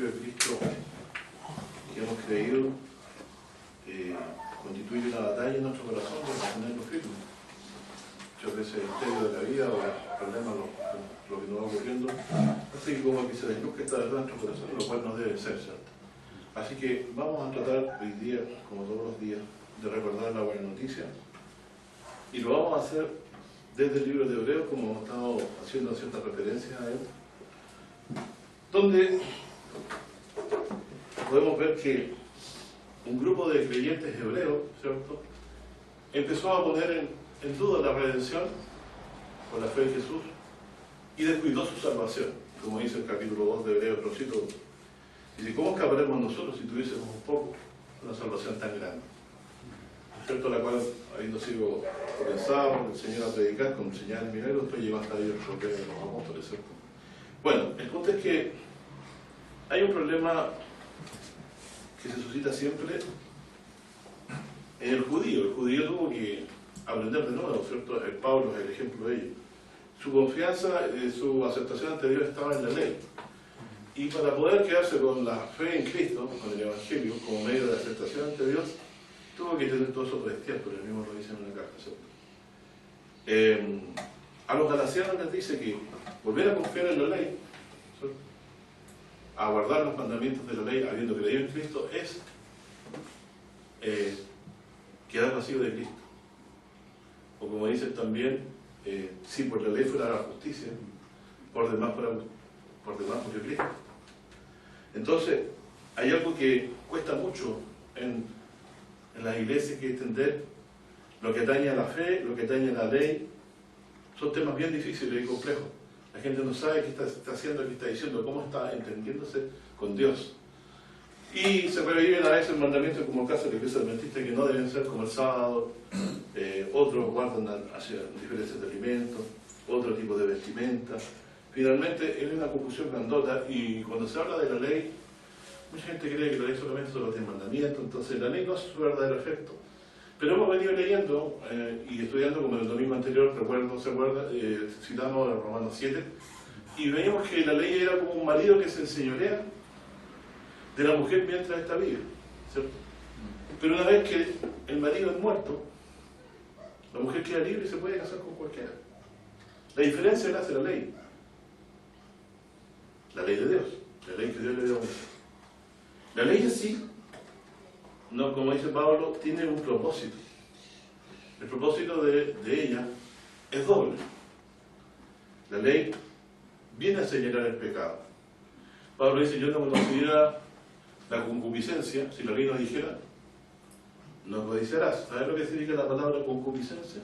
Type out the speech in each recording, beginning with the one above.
Evangelio de Cristo que hemos creído constituye una batalla en nuestro corazón de mantenerlo firme. Muchas veces el misterio de la vida o los problemas, lo que nos va ocurriendo, así como que se desluzca esta verdad en nuestro corazón, lo cual no debe ser, ¿cierto? Así que vamos a tratar hoy día, como todos los días, de recordar la buena noticia, y lo vamos a hacer desde el libro de Hebreos, como hemos estado haciendo ciertas referencias a él, donde podemos ver que un grupo de creyentes hebreos, ¿cierto?, empezó a poner en duda la redención por la fe en Jesús y descuidó su salvación, como dice el capítulo 2 de Hebreos, trocito. Dice, ¿cómo escaparemos nosotros si tuviésemos un poco una salvación tan grande? ¿Cierto? La cual, habiendo sido comenzado el Señor a predicar con señales y milagros, después llegó hasta ellos el de los apóstoles, ¿cierto? Bueno, el punto es que hay un problema que se suscita siempre en el judío. El judío tuvo que aprender de nuevo, ¿cierto? El Pablo es el ejemplo de ello. Su confianza, su aceptación ante Dios estaba en la ley. Y para poder quedarse con la fe en Cristo, con el Evangelio, como medio de aceptación ante Dios, tuvo que tener todo eso bestial, pero el mismo lo dice en una carta, ¿cierto? A los galatianos les dice que volver a confiar en la ley, ¿cierto?, a guardar los mandamientos de la ley, habiendo creído en Cristo, es quedar vacío de Cristo. O como dicen también, si por la ley fuera la justicia, por demás murió Cristo. Entonces, hay algo que cuesta mucho en las iglesias, que entender lo que atañe a la fe, lo que atañe a la ley. Son temas bien difíciles y complejos. La gente no sabe qué está haciendo, qué está diciendo, cómo está entendiéndose con Dios. Y se reviven a veces mandamientos, como el caso de la iglesia adventista, que no deben ser como el sábado. Otros guardan hacia diferencias de alimentos, otro tipo de vestimenta. Finalmente, es una confusión grandota, y cuando se habla de la ley, mucha gente cree que la ley solamente son los 10 mandamientos, entonces la ley no es su verdadero efecto. Pero hemos venido leyendo y estudiando, como el domingo anterior, ¿se acuerda? Citamos Romanos 7, y veíamos que la ley era como un marido que se enseñorea de la mujer mientras está viva, ¿cierto? Pero una vez que el marido es muerto, la mujer queda libre y se puede casar con cualquiera. La diferencia la hace la ley de Dios, la ley que Dios le dio a uno. La ley en sí, no, como dice Pablo, tiene un propósito. El propósito de ella es doble. La ley viene a señalar el pecado. Pablo dice, yo no conociera la concupiscencia si la ley no dijera, no codiciarás. ¿Sabes lo que significa la palabra concupiscencia?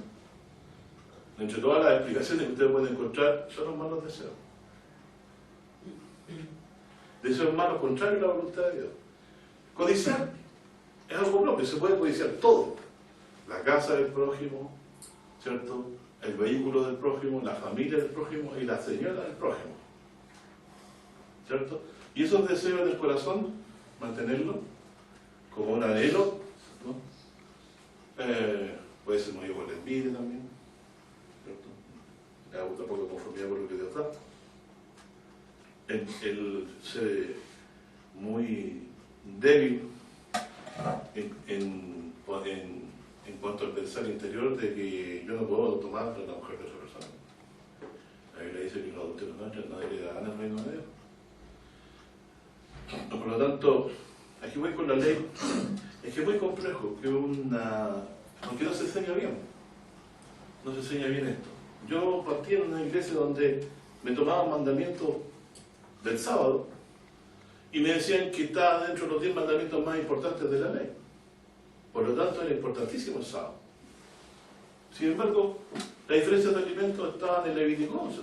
Entre todas las explicaciones que ustedes pueden encontrar, son los malos deseos. Deseos malos contrarios a la voluntad de Dios. Codiciar es algo propio, se puede codiciar todo. La casa del prójimo, ¿cierto?, el vehículo del prójimo, la familia del prójimo y la señora del prójimo, ¿cierto? Y esos deseos del corazón, mantenerlos como un anhelo, ¿no? Puede ser movido por la envidia también, ¿cierto? Me gusta poco conformidad por lo que Dios da. El ser muy débil en cuanto al pensar interior de que yo no puedo tomar la mujer de otra persona. La Biblia dice que los adulteros nadie le da ganas al reino de Dios. Por lo tanto, aquí voy con la ley. Es que es muy complejo, porque no se enseña bien. No se enseña bien esto. Yo partí en una iglesia donde me tomaban mandamientos del sábado y me decían que estaba dentro de los 10 mandamientos más importantes de la ley. Por lo tanto, era importantísimo el sábado. Sin embargo, la diferencia de alimentos estaba en el Levítico 11.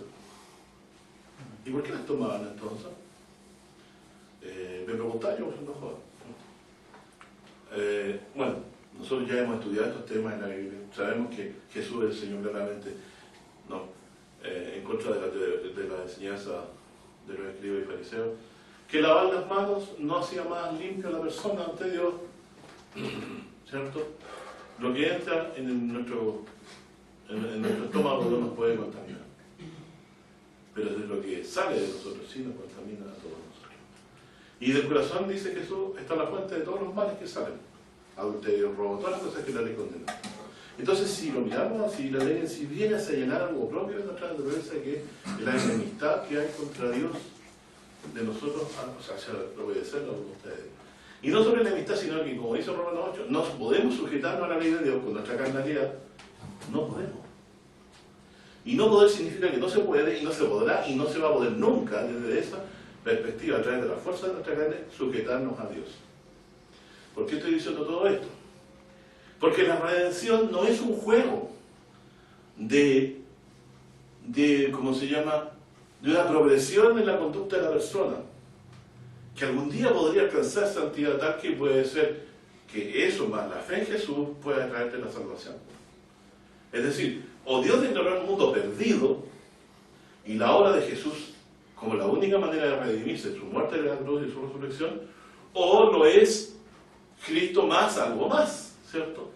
¿Y por qué las tomaban entonces? Me preguntaba yo, no jodas. Bueno, nosotros ya hemos estudiado estos temas en la Biblia. Sabemos que Jesús es el Señor claramente, no, en contra de la enseñanza de los escribas y fariseos, que lavar las manos no hacía más limpia a la persona ante Dios, ¿cierto? Lo que entra en nuestro estómago no nos puede contaminar, pero es lo que sale de nosotros sí nos contamina a todos nosotros. Y del corazón, dice Jesús, está la fuente de todos los males que salen. Adulterio, robo, todas las cosas que la ley condena. Entonces, si lo miramos así, la ley en sí viene a señalar algo propio de nuestra naturaleza, que es la enemistad que hay contra Dios de nosotros, o sea, hacia obedecerlo como ustedes. Y no solo enemistad, sino que, como dice Romanos 8, no podemos sujetarnos a la ley de Dios con nuestra carnalidad. No podemos. Y no poder significa que no se puede, y no se podrá, y no se va a poder nunca, desde esa perspectiva, a través de la fuerza de nuestra carne, sujetarnos a Dios. ¿Por qué estoy diciendo todo esto? Porque la redención no es un juego de ¿cómo se llama?, de una progresión en la conducta de la persona, que algún día podría alcanzar santidad tal que puede ser que eso más la fe en Jesús pueda traerte la salvación. Es decir, o Dios declaró un mundo perdido, y la obra de Jesús como la única manera de redimirse, su muerte en la cruz y su resurrección, o lo es Cristo más algo más, ¿cierto?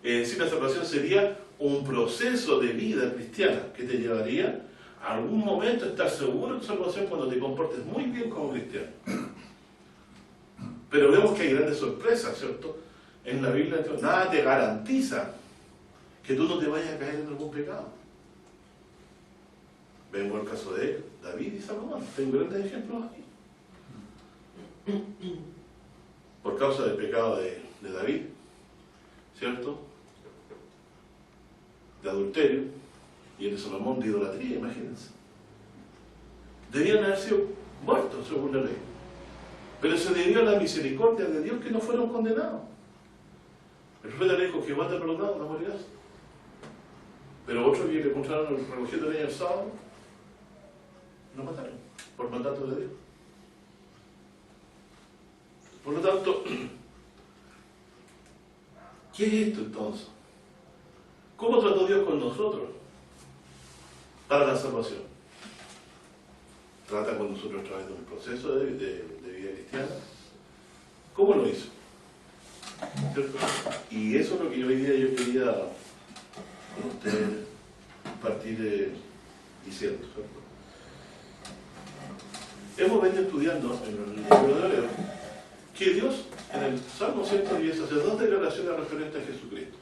Es decir, la salvación sería un proceso de vida cristiana que te llevaría a algún momento a estar seguro de tu salvación cuando te comportes muy bien como cristiano. Pero vemos que hay grandes sorpresas, ¿cierto? En la Biblia nada te garantiza que tú no te vayas a caer en algún pecado. Vemos el caso de David y Salomón. Tengo grandes ejemplos aquí. Por causa del pecado de David, ¿cierto?, de adulterio, y el de Salomón de idolatría, imagínense. Debían haber sido muertos según la ley, pero se debió a la misericordia de Dios que no fueron condenados. El profeta le dijo: Jehová te ha perdonado, no morirás. Pero otros que le encontraron recogiendo leña el sábado, lo mataron por mandato de Dios. Por lo tanto, ¿qué es esto entonces? ¿Cómo trató Dios con nosotros para la salvación? Trata con nosotros a través de un proceso de vida cristiana. ¿Cómo lo hizo? ¿Cierto? Y eso es lo que hoy día yo quería con ustedes partir diciendo, ¿cierto? Hemos venido estudiando en el libro de Hebreo que Dios, en el Salmo 110, hace dos declaraciones referentes a Jesucristo.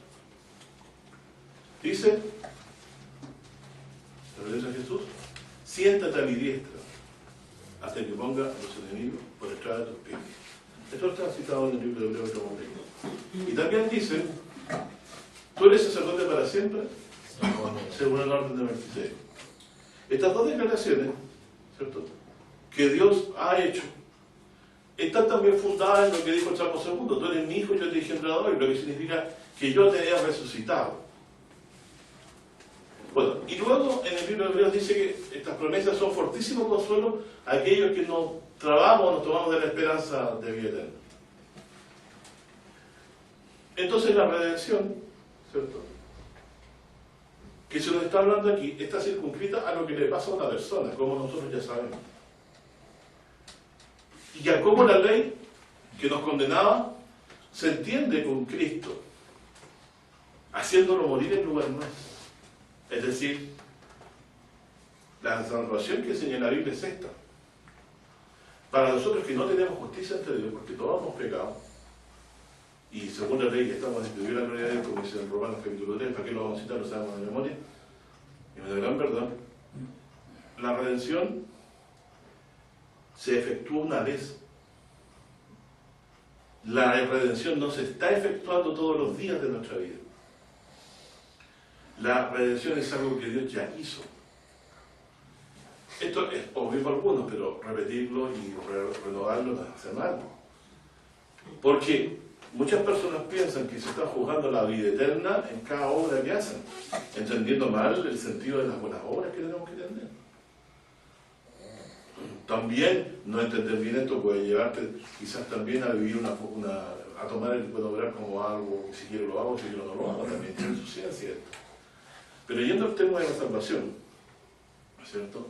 Dice, referente a Jesús: siéntate a mi diestra hasta que ponga a los enemigos por detrás de tus pies. Esto está citado en el libro de Hebreo que hemos leído. Y también dice: tú eres sacerdote para siempre, según el orden de Melquisedec. Estas dos declaraciones, ¿cierto?, que Dios ha hecho, están también fundadas en lo que dijo el Salmo 2: tú eres mi hijo, yo te he engendrado hoy, lo que significa que yo te he resucitado. Bueno, y luego en el libro de Hebreos dice que estas promesas son fortísimo consuelo a aquellos que nos trabamos, nos tomamos de la esperanza de vida eterna. Entonces la redención, ¿cierto?, que se nos está hablando aquí, está circunscrita a lo que le pasa a una persona, como nosotros ya sabemos. Y a cómo la ley que nos condenaba se entiende con Cristo, haciéndolo morir en lugar nuestro. Es decir, la salvación que señala la Biblia es esta. Para nosotros que no tenemos justicia ante Dios, porque todos hemos pecado, y según la ley que estamos destituidos de la gloria de Dios, como dice en Romanos capítulo 3, ¿para qué lo vamos a citar? Lo sabemos de memoria. Y me darán perdón. La redención se efectúa una vez. La redención no se está efectuando todos los días de nuestra vida. La redención es algo que Dios ya hizo. Esto es obvio para algunos, pero repetirlo y renovarlo no hace mal. Porque muchas personas piensan que se está juzgando la vida eterna en cada obra que hacen, entendiendo mal el sentido de las buenas obras que tenemos que tener. También no entender bien esto puede llevarte quizás también a vivir a tomar el buen obrar como algo, si quiero lo hago, si quiero no lo hago, también tiene su ciencia esto. Pero yendo al tema de la salvación, ¿cierto?,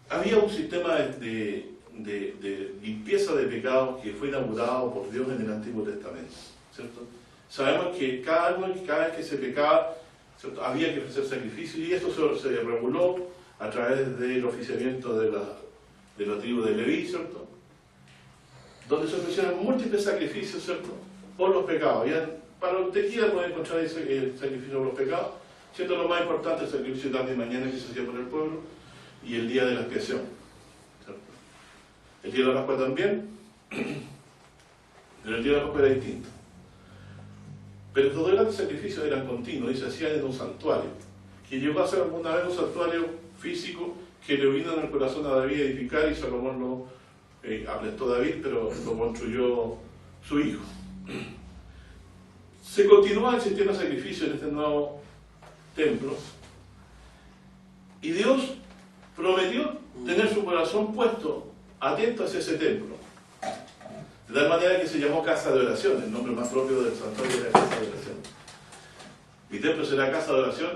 había un sistema de limpieza de pecados que fue inaugurado por Dios en el Antiguo Testamento, ¿cierto? Sabemos que cada vez que se pecaba, ¿cierto?, había que ofrecer sacrificios, y esto se reguló a través del oficiamiento de la tribu de Leví, ¿cierto?, donde se ofrecieron múltiples sacrificios, ¿cierto?, por los pecados. Para los que quieran pueden encontrar el sacrificio por los pecados, siendo lo más importante el sacrificio de tarde y mañana que se hacía por el pueblo, y el día de la expiación, ¿cierto? El día de la Pascua también, pero el día de la Pascua era distinto. Pero todos los sacrificios eran continuos y se hacían en un santuario, que llegó a ser alguna vez un santuario físico que le vino en el corazón a David a edificar, y Salomón lo aplastó David, pero lo construyó su hijo. Se continúa el sistema de sacrificio en este nuevo templo, y Dios prometió tener su corazón puesto, atento hacia ese templo, de tal manera que se llamó Casa de Oración. El nombre más propio del santuario era Casa de Oración. Mi templo será casa de oración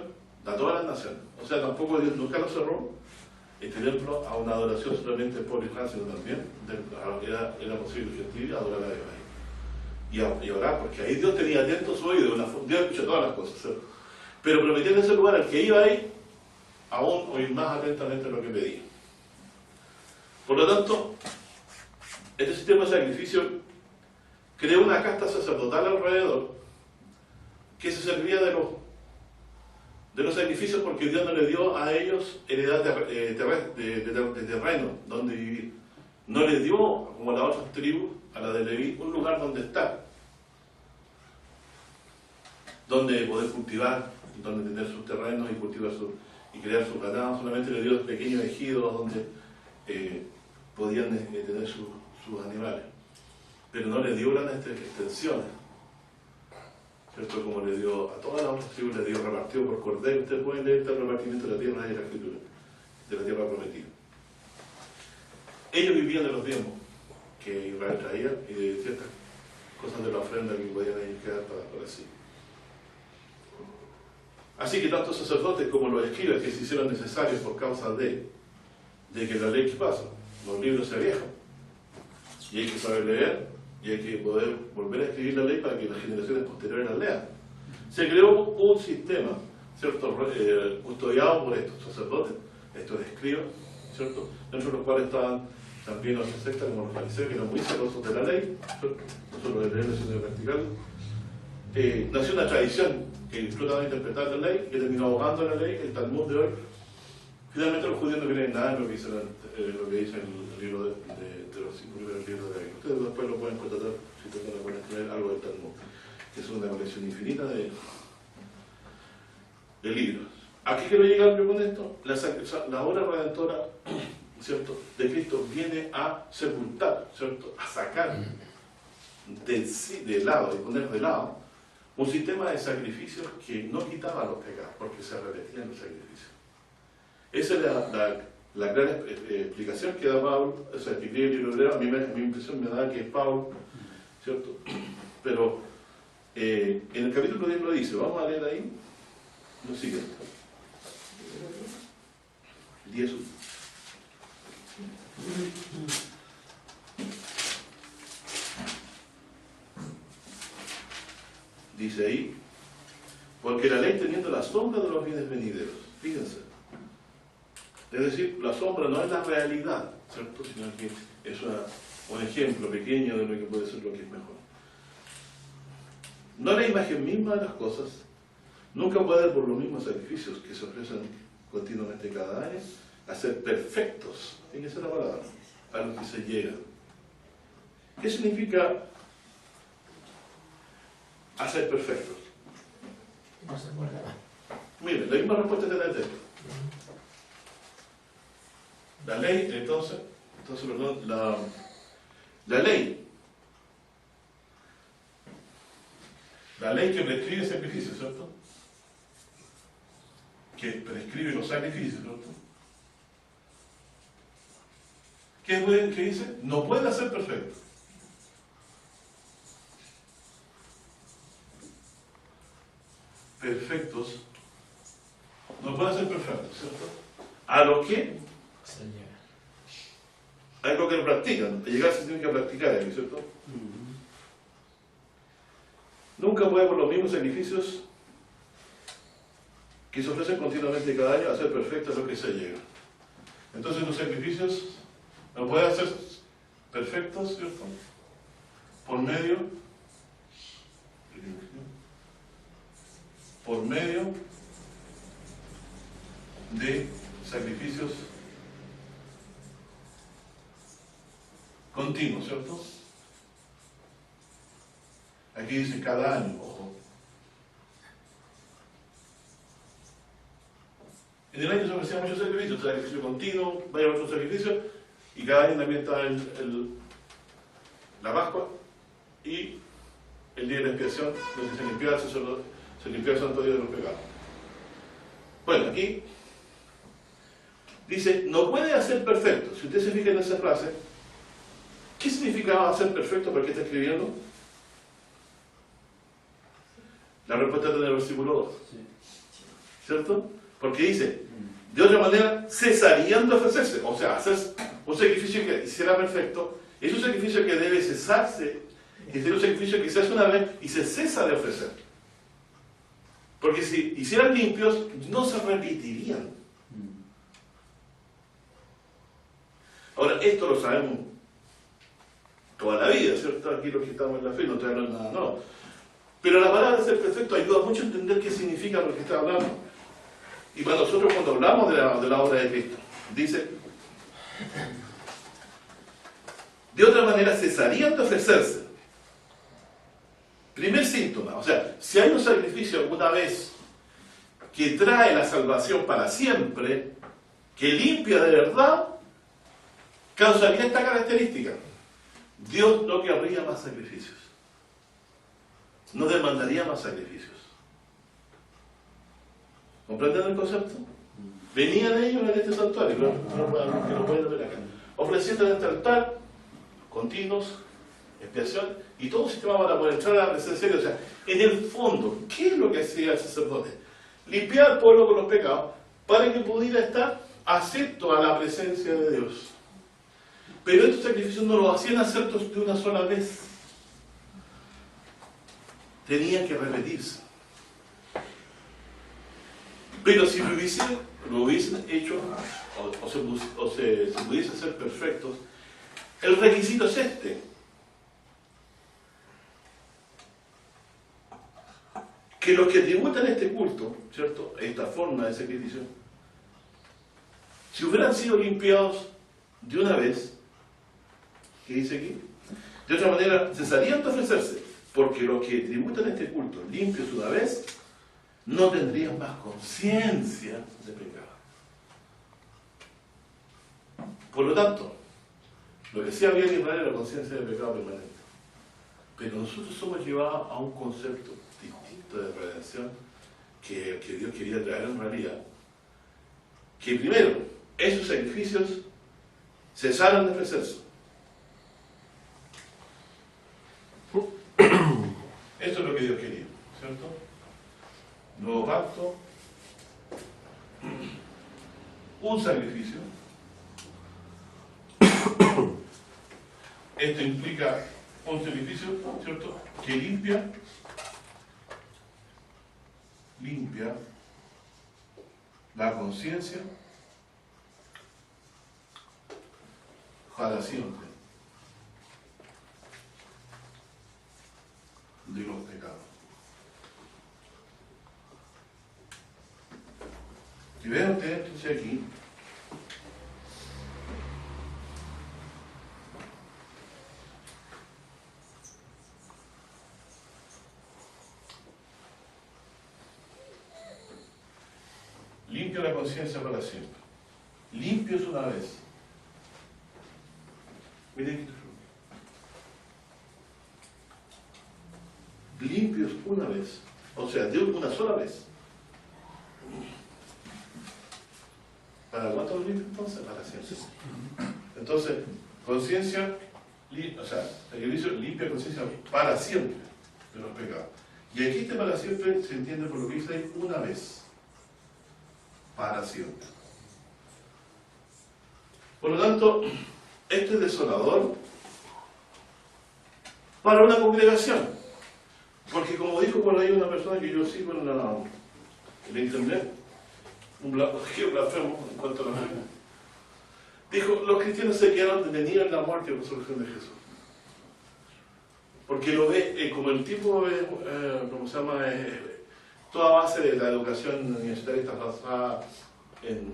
a todas las naciones. O sea, tampoco Dios nunca lo cerró este templo a una adoración solamente del pueblo israelí, sino también era posible gentil adorar a Dios ahí. Y orar, porque ahí Dios tenía atento su oído, Dios escucha todas las cosas, ¿cierto? Pero prometía en ese lugar al que iba ahí, aún oír más atentamente lo que pedía. Por lo tanto, este sistema de sacrificio creó una casta sacerdotal alrededor que se servía de los sacrificios, porque Dios no le dio a ellos heredad de terreno donde vivir. No les dio, como a las otras tribus, a la de Leví, un lugar donde estar, donde poder cultivar, donde tener sus terrenos y cultivar y crear su ganado. Solamente le dio pequeños ejidos donde podían tener sus animales, pero no le dio grandes extensiones, ¿cierto? Como le dio a todas las otras tribus, le dio repartido por cordero. Ustedes pueden leer el repartimiento de la tierra y la escritura, de la tierra prometida. Ellos vivían de los diezmos que Israel traía y de ciertas cosas de la ofrenda que podían ellos quedar para sí. Así que tanto sacerdotes como los escribas, que se hicieron necesarios por causa de que la ley, ¿qué pasa? Los libros se viejan y hay que saber leer, y hay que poder volver a escribir la ley para que las generaciones posteriores la lean. Se creó un sistema, ¿cierto?, custodiado por estos sacerdotes, estos escribas, ¿cierto?, dentro de los cuales estaban también los sectas como los fariseos, que eran muy celosos de la ley, ¿cierto?, no solo de leerla sino de practicarla. Nació una tradición que trataba de interpretar la ley, que terminó abogando la ley, el Talmud de hoy. Finalmente los judíos no creen nada en lo que dice el libro de los 5 primeros libros de la Biblia. Ustedes después lo pueden contratar si tratan de tener algo del Talmud, que es una colección infinita de libros. ¿A qué quiero llegar yo con esto? La obra redentora, ¿cierto?, de Cristo viene a sepultar, ¿cierto?, a sacar de lado y poner de lado un sistema de sacrificios que no quitaba los pecados, porque se repetían los sacrificios. Esa es la gran explicación que da Pablo, o sea, que escribe el libro hebreo. A mí mi impresión me da que es Pablo, ¿cierto? Pero en el capítulo 10 lo dice. Vamos a leer ahí lo siguiente. 10. Dice ahí, porque la ley teniendo la sombra de los bienes venideros, fíjense, es decir, la sombra no es la realidad, ¿cierto?, sino que es un ejemplo pequeño de lo que puede ser lo que es mejor. No la imagen misma de las cosas, nunca puede por los mismos sacrificios que se ofrecen continuamente cada año, hacer perfectos, fíjense la palabra, a los que se llegan. ¿Qué significa hacer perfectos? No se acuerda. Miren, la misma respuesta está en el texto. La ley, entonces perdón, la ley que prescribe el sacrificio, ¿cierto?, que prescribe los sacrificios, ¿cierto?, ¿qué dice? No puede ser perfecto. Perfectos, no pueden ser perfectos, ¿cierto? A lo que Se llega. hay lo que lo practican. Llegar se tiene que practicar, ¿cierto? Nunca puede por los mismos sacrificios que se ofrecen continuamente cada año hacer perfectos lo que se llega. Entonces los sacrificios no pueden ser perfectos, ¿cierto?, por medio de sacrificios continuos, ¿cierto? Aquí dice cada año, ojo. En el año se ofrecían muchos sacrificios, sacrificio continuo, vaya otro sacrificio, y cada año también está la Pascua y el día de la expiación, donde se limpiaba el santo día de los pecados. Bueno, aquí dice, no puede hacer perfecto. Si usted se fija en esa frase, ¿qué significaba hacer perfecto? ¿Por qué está escribiendo? La respuesta está en el versículo 2. ¿Cierto? Porque dice, de otra manera, cesarían de ofrecerse. O sea, hacer un sacrificio que hiciera perfecto, es un sacrificio que debe cesarse, es un sacrificio que se hace una vez y se cesa de ofrecer. Porque si hicieran limpios, no se repetirían. Ahora, esto lo sabemos toda la vida, ¿cierto? Aquí los que estamos en la fe no te hablan nada, no. Pero la palabra ser perfecto ayuda mucho a entender qué significa lo que está hablando. Y para nosotros cuando hablamos de la obra de Cristo, dice, de otra manera cesarían de ofrecerse. Primer síntoma, o sea, si hay un sacrificio alguna vez que trae la salvación para siempre, que limpia de verdad, causaría esta característica. Dios no querría más sacrificios. No demandaría más sacrificios. ¿Comprenden el concepto? Venían ellos en este santuario, que lo pueden ver acá, ofreciendo en este altar continuos, expiación y todo un sistema para poder entrar a la presencia de Dios. O sea, en el fondo, ¿qué es lo que hacía el sacerdote? Limpiar al pueblo con los pecados para que pudiera estar acepto a la presencia de Dios. Pero estos sacrificios no los hacían aceptos de una sola vez. Tenían que repetirse. Pero si lo hubiesen hecho, o se pudiesen ser perfectos, el requisito es este. Que los que tributan este culto, ¿cierto? Esta forma de sacrificio, si hubieran sido limpiados de una vez, ¿qué dice aquí? De otra manera, cesarían de ofrecerse, porque los que tributan este culto limpios una vez, no tendrían más conciencia de pecado. Por lo tanto, lo que sí había en Israel era la conciencia de pecado permanente. Pero nosotros somos llevados a un concepto distinto de redención que Dios quería traer en realidad. Que primero, esos sacrificios cesaron de ofrecerse. Esto es lo que Dios quería, ¿cierto? Nuevo pacto, un sacrificio. Esto implica un sacrificio, ¿cierto? Que limpia la conciencia para siempre de los pecados. Y vean ustedes entonces aquí, limpio la conciencia para siempre. Limpios una vez. Miren aquí. Limpios una vez. O sea, de una sola vez. ¿Para cuánto limpios entonces? Para siempre. Entonces, conciencia, o sea, sacrificio limpia conciencia para siempre de los pecados. Y aquí este para siempre se entiende por lo que dice ahí una vez. Para siempre. Por lo tanto, esto es desolador para una congregación. Porque como dijo por ahí una persona que yo sigo en el internet, un blasfemo en cuanto a la fe, dijo, los cristianos se quedaron detenidos en la muerte y resurrección de Jesús. Porque lo ve como el tipo, ¿cómo se llama? Toda base de la educación universitaria está basada en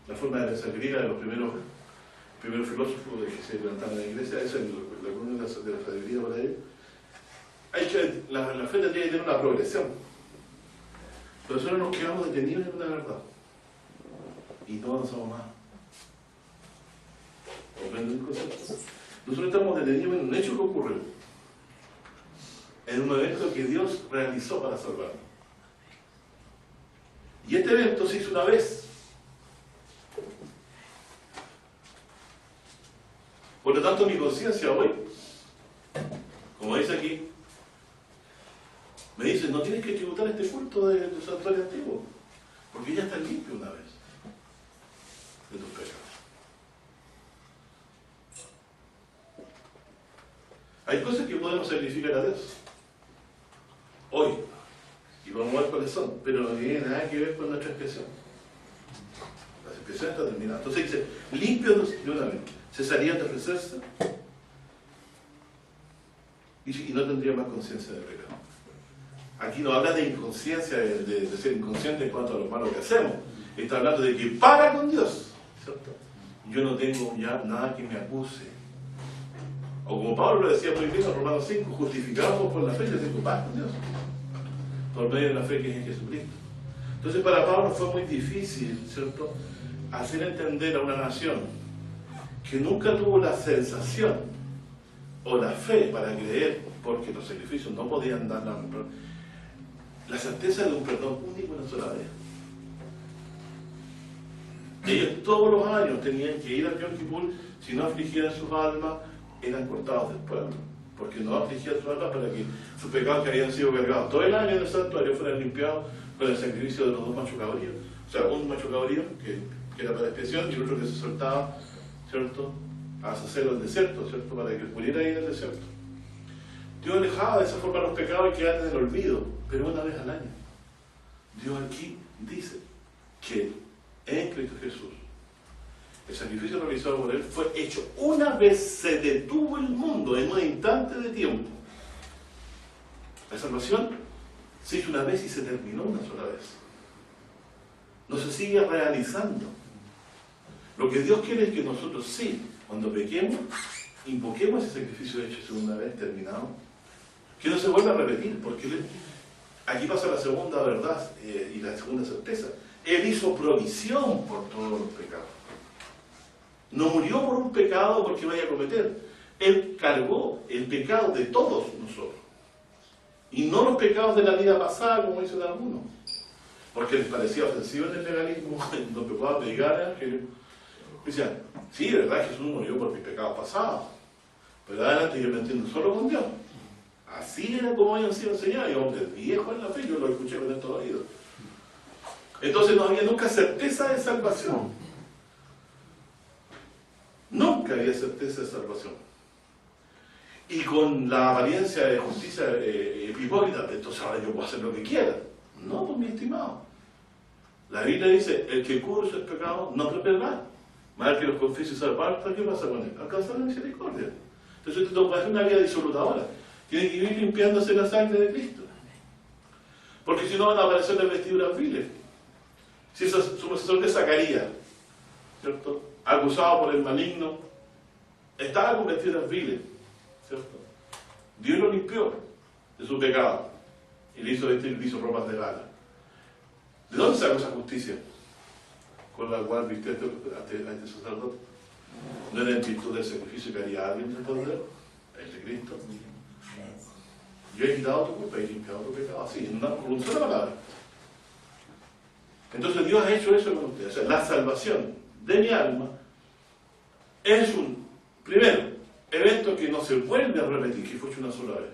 la forma de pensar griega de los primeros filósofos que se levantaron en la iglesia. Esa es la columna de la sabiduría para ellos. La fe tendría que tener una progresión. Pero nosotros nos quedamos detenidos en una verdad. Y no avanzamos más. ¿Comprenden el concepto? Nosotros estamos detenidos en un hecho que ocurrió. En un evento que Dios realizó para salvarnos. Y este evento se hizo una vez. Por lo tanto, mi conciencia hoy, como dice aquí, me dice, no tienes que tributar este culto de tu santuario antiguo, porque ya está limpio una vez de tus pecados. Hay cosas que podemos sacrificar a Dios hoy, y vamos a ver cuáles son, pero no tiene nada que ver con nuestra expresión. La expresión está terminada. Entonces dice, limpios de una vez. Cesarían de ofrecerse y no tendría más conciencia de pecado. Aquí no habla de inconsciencia, de ser inconsciente en cuanto a lo malo que hacemos. Está hablando de que para con Dios, ¿cierto? Yo no tengo ya nada que me acuse. O como Pablo lo decía muy bien en Romanos 5, justificados por la fe, yo tengo paz con Dios. Por medio de la fe que es en Jesucristo. Entonces para Pablo fue muy difícil, ¿cierto?, hacer entender a una nación que nunca tuvo la sensación o la fe para creer, porque los sacrificios no podían dar la certeza de un perdón único una sola vez. Ellos todos los años tenían que ir al Yom Kippur, si no afligían sus almas, eran cortados del pueblo, porque no afligían sus almas para que sus pecados que habían sido cargados todo el año en el santuario fueran limpiados con el sacrificio de los dos machos cabríos. O sea, un macho cabrío que era para expiación y el otro que se soltaba, ¿cierto?, a hacerlo en el desierto, ¿cierto?, para que muriera ahí en el desierto. Dios alejaba de esa forma los pecados y quedaban en el olvido, pero una vez al año. Dios aquí dice que en Cristo Jesús el sacrificio realizado por Él fue hecho una vez, se detuvo el mundo en un instante de tiempo. La salvación se hizo una vez y se terminó una sola vez. No se sigue realizando. Lo que Dios quiere es que nosotros sí, cuando pequemos, invoquemos ese sacrificio hecho una vez terminado, que no se vuelva a repetir, porque aquí pasa la segunda verdad y la segunda certeza. Él hizo provisión por todos los pecados. No murió por un pecado porque vaya a cometer. Él cargó el pecado de todos nosotros. Y no los pecados de la vida pasada, como dicen algunos. Porque les parecía ofensivo en el legalismo, no me puedo pegar al ángel. Decían, sí, de verdad, Jesús murió por mis pecados pasados. Pero adelante yo me entiendo solo con Dios. Así era como habían sido enseñados. Y hombres viejos en la fe, yo lo escuché con estos oídos. Entonces no había nunca certeza de salvación. Nunca había certeza de salvación. Y con la apariencia de justicia hipócrita, entonces ahora yo puedo hacer lo que quiera. No, pues mi estimado. La Biblia dice, el que cubre sus pecados no prosperará. Más que los confiese y se aparta, ¿qué pasa con él? Alcanzar la misericordia. Entonces tú no puedes hacer una vida disfrutadora. Tienes que ir limpiándose la sangre de Cristo. Porque si no van a aparecer las vestiduras viles. Si eso es sumo sacerdote Zacarías, ¿cierto?, acusado por el maligno, estaba con vestiduras viles, ¿cierto? Dios lo limpió de su pecado y le hizo vestir, le hizo ropas de gala. ¿De dónde sacó esa justicia con la cual viste a este sacerdote? ¿No era en virtud del sacrificio que haría alguien después de él? El de Cristo. Yo he quitado tu culpa y he limpiado tu pecado. Así, con una sola palabra. Entonces Dios ha hecho eso con ustedes. O sea, la salvación de mi alma es un, primero, evento que no se vuelve a repetir, que fue hecho una sola vez.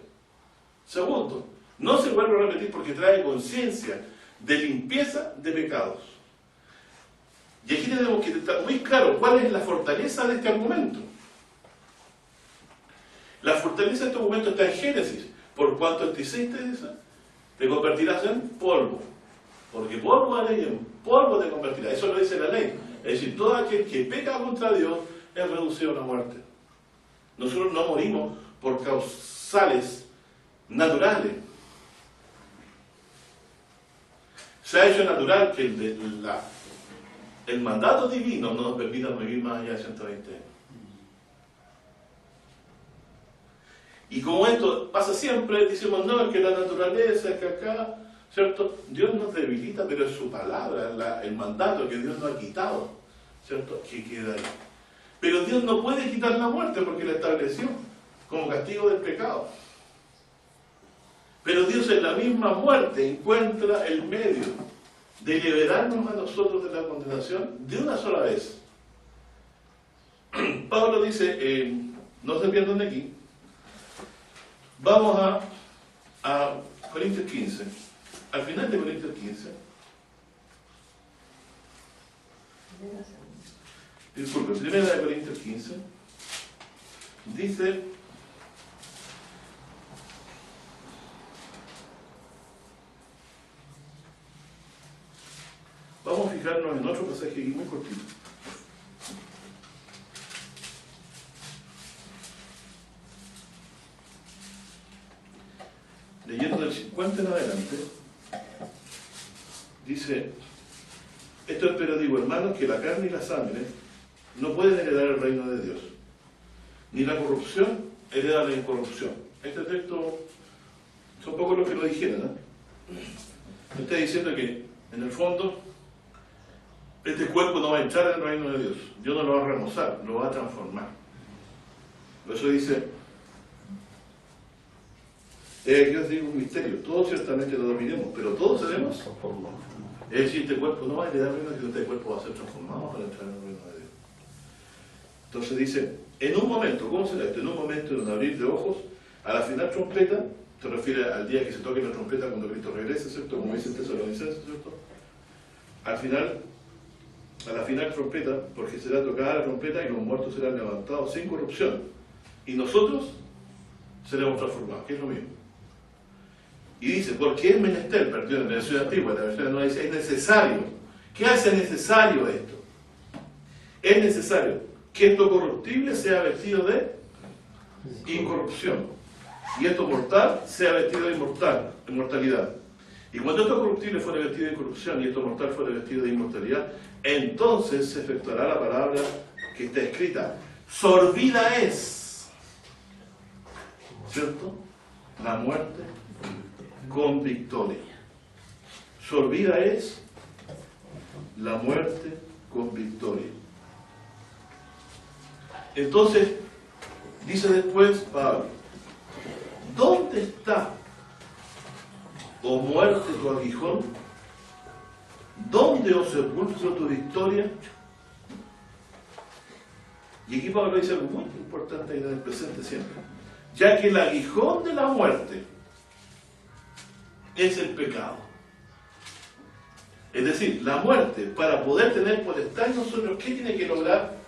Segundo, no se vuelve a repetir porque trae conciencia de limpieza de pecados. Y aquí tenemos que estar muy claro cuál es la fortaleza de este argumento. La fortaleza de este argumento está en Génesis. Por cuanto te hiciste esa, te convertirás en polvo. Porque polvo haré y en polvo te convertirás. Eso lo dice la ley. Es decir, todo aquel que peca contra Dios es reducido a la muerte. Nosotros no morimos por causales naturales. Se ha hecho natural que el mandato divino no nos permita vivir más allá de 120 años. Y como esto pasa siempre, decimos, no, es que la naturaleza, es que acá, ¿cierto? Dios nos debilita, pero es su palabra, el mandato que Dios nos ha quitado, ¿cierto? Que queda ahí. Pero Dios no puede quitar la muerte porque la estableció como castigo del pecado. Pero Dios en la misma muerte encuentra el medio de liberarnos a nosotros de la condenación de una sola vez. Pablo dice, no se pierdan de aquí, vamos a Corintios 15, al final de Corintios 15, disculpe, primera de Corintios 15, dice, vamos a fijarnos en otro pasaje aquí muy cortito. Leyendo del 50 en adelante, dice, esto es pero digo, hermanos, que la carne y la sangre no pueden heredar el reino de Dios, ni la corrupción hereda la incorrupción. Este texto son pocos los que lo dijeron, ¿no? Está diciendo que, en el fondo, este cuerpo no va a entrar en el reino de Dios. Dios no lo va a remozar, lo va a transformar. Por eso dice, aquí os digo un misterio, todos ciertamente lo dominemos, pero todos seremos. Es decir, este cuerpo no va a heredar el reino de Dios, este cuerpo va a ser transformado para entrar en el reino de Dios. Entonces dice, en un momento, ¿cómo será esto? En un momento, en un abrir de ojos, a la final trompeta, se refiere al día que se toque la trompeta cuando Cristo regrese, ¿cierto? Como dice el Tesalonicenses, ¿cierto? A la final trompeta, porque será tocada la trompeta y los muertos serán levantados sin corrupción. Y nosotros seremos transformados, que es lo mismo. Y dice, porque es menester, perdón, en la versión antigua, la versión nueva dice, es necesario. ¿Qué hace necesario esto? Es necesario que esto corruptible sea vestido de incorrupción. Y esto mortal sea vestido de inmortalidad. Y cuando esto corruptible fuera vestido de incorrupción y esto mortal fuera vestido de inmortalidad, entonces se efectuará la palabra que está escrita. Sorbida es, ¿cierto? La muerte con victoria. Sorbida es la muerte con victoria. Entonces, dice después Pablo, ¿dónde está, oh muerte, tu aguijón? ¿Dónde, oh sepulcro, tu victoria? Y aquí Pablo dice algo muy importante y en el presente siempre. Ya que el aguijón de la muerte es el pecado. Es decir, la muerte, para poder tener potestad en nosotros, ¿qué tiene que lograr?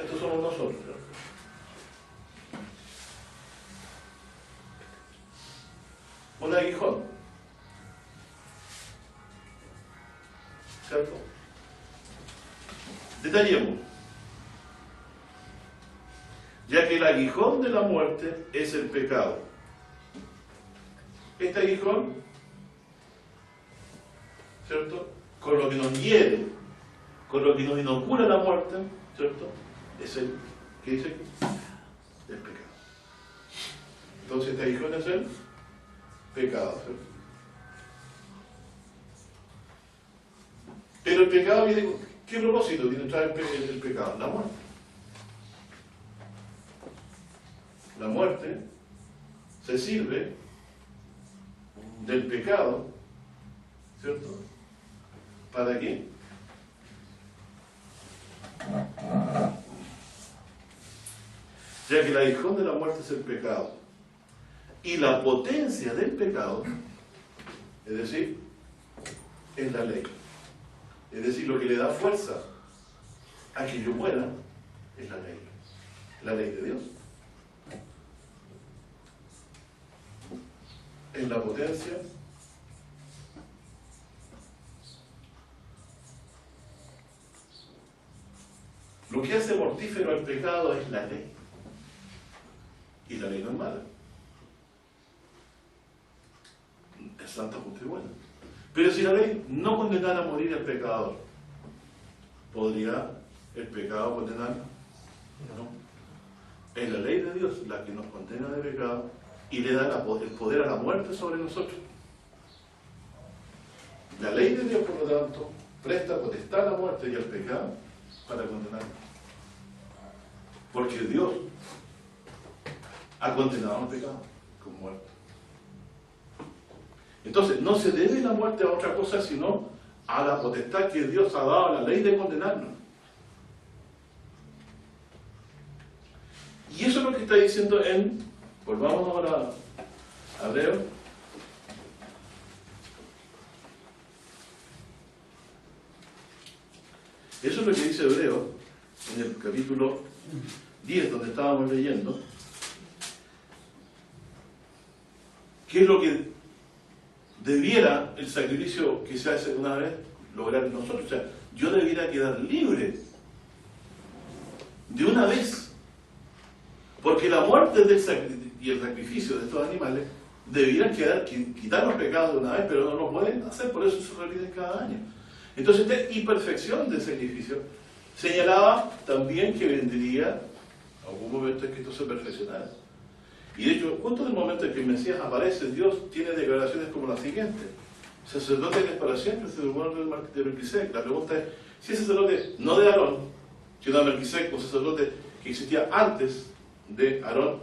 Estos somos nosotros, ¿no? Un aguijón, ¿cierto? Detallemos. Ya que el aguijón de la muerte es el pecado. Este aguijón, ¿cierto? Con lo que nos hiere, con lo que nos inocula la muerte, ¿cierto? Es el, ¿qué dice aquí? El pecado. Entonces este aguijón es el pecado, ¿cierto? Pero el pecado viene, ¿qué propósito tiene traer el pecado? La muerte. La muerte se sirve del pecado, ¿cierto? ¿Para qué? Ya que el aguijón de la muerte es el pecado y la potencia del pecado, es decir, es la ley. Es decir, lo que le da fuerza a que yo muera es la ley de Dios. En la potencia Lo que hace mortífero el pecado es la ley. Y la ley no es mala. Es santa, justa y buena. Pero si la ley no condenara a morir al pecador, ¿podría el pecado condenarlo? No. Es la ley de Dios la que nos condena de pecado y le da el poder a la muerte sobre nosotros. La ley de Dios, por lo tanto, presta potestad a la muerte y al pecado para condenarlo. Porque Dios ha condenado al pecado con muerte. Entonces, no se debe la muerte a otra cosa sino a la potestad que Dios ha dado a la ley de condenarnos. Y eso es lo que está diciendo volvamos ahora a Hebreo. Eso es lo que dice Hebreo en el capítulo 10, donde estábamos leyendo. ¿Qué es lo que debiera el sacrificio que se hace una vez lograr en nosotros? O sea, yo debiera quedar libre de una vez, porque la muerte y el sacrificio de estos animales debieran quitar los pecados de una vez, pero no lo pueden hacer, por eso se repiten cada año. Entonces, esta imperfección del sacrificio señalaba también que vendría algún momento en que esto se perfeccionara. Y de hecho, justo en el momento en que el Mesías aparece, Dios tiene declaraciones como la siguiente: sacerdote eres para siempre, según el orden de Melquisedec. La pregunta es, si es sacerdote no de Aarón, sino de Melquisedec, un sacerdote que existía antes de Aarón,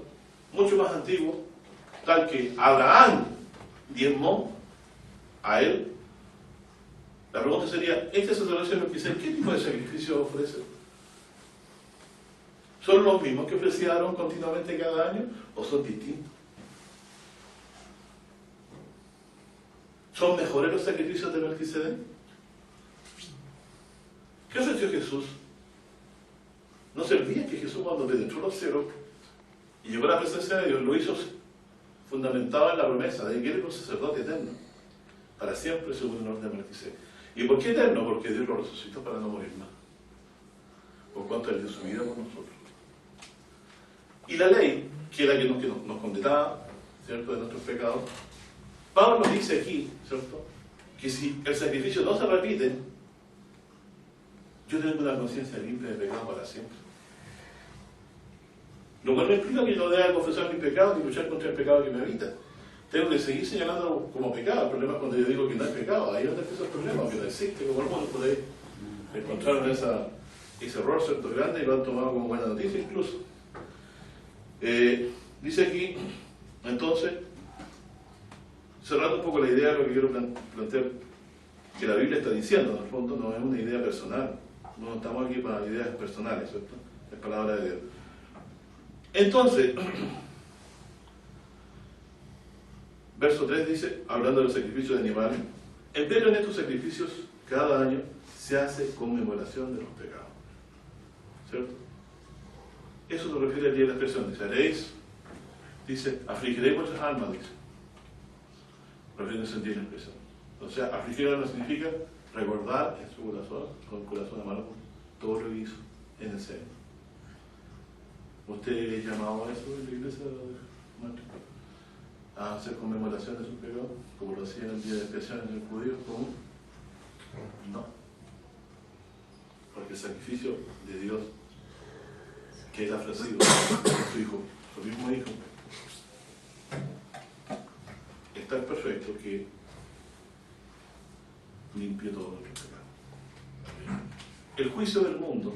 mucho más antiguo, tal que Abraham diezmó a él. La pregunta sería, ¿este sacerdote de Melquisedec qué tipo de sacrificio ofrece? ¿Son los mismos que ofrecía Aarón continuamente cada año o son distintos? ¿Son mejores los sacrificios de Melquisedec? ¿Qué ofreció Jesús? No se olviden que Jesús, cuando penetró los cielos y llegó a la presencia de Dios, lo hizo fundamentado en la promesa de que él era un sacerdote eterno, para siempre, según el orden de Melquisedec. ¿Y por qué eterno? Porque Dios lo resucitó para no morir más, por cuanto él dio su vida por nosotros. Y la ley, que era la que nos condenaba, ¿cierto?, de nuestros pecados, Pablo nos dice aquí, ¿cierto?, que si el sacrificio no se repite, yo tengo una conciencia limpia de pecado para siempre. Lo cual no implica que yo deba confesar mis pecados y luchar contra el pecado que me habita. Tengo que seguir señalándolo como pecado. El problema es cuando yo digo que no es pecado. Ahí es donde empieza el problema, que no existe, como algunos por ahí encontraron ese error, ¿cierto?, grande, y lo han tomado como buena noticia incluso. Dice aquí, entonces, cerrando un poco la idea de lo que quiero plantear, que la Biblia está diciendo, en el fondo no es una idea personal, no estamos aquí para ideas personales, ¿cierto? Es palabra de Dios. Entonces, verso 3 dice, hablando de los sacrificios de animales, empero en estos sacrificios cada año se hace conmemoración de los pecados, ¿cierto? Eso se refiere al día de la expresión. Dice, haréis, dice, afligiréis vuestras almas, dice, refiriéndose al día de la expresión. O sea, afligir alma significa recordar en su corazón, con el corazón amargo, todo lo que hizo en el seno. ¿Usted llamaba a eso en la iglesia, maestro? A hacer conmemoración de sus pecados, como lo hacían el día de expresión en el judío? ¿Cómo? No. Porque el sacrificio de Dios que él ha ofrecido a su hijo, su mismo hijo, es tan perfecto que limpió todos nuestros pecados. El juicio del mundo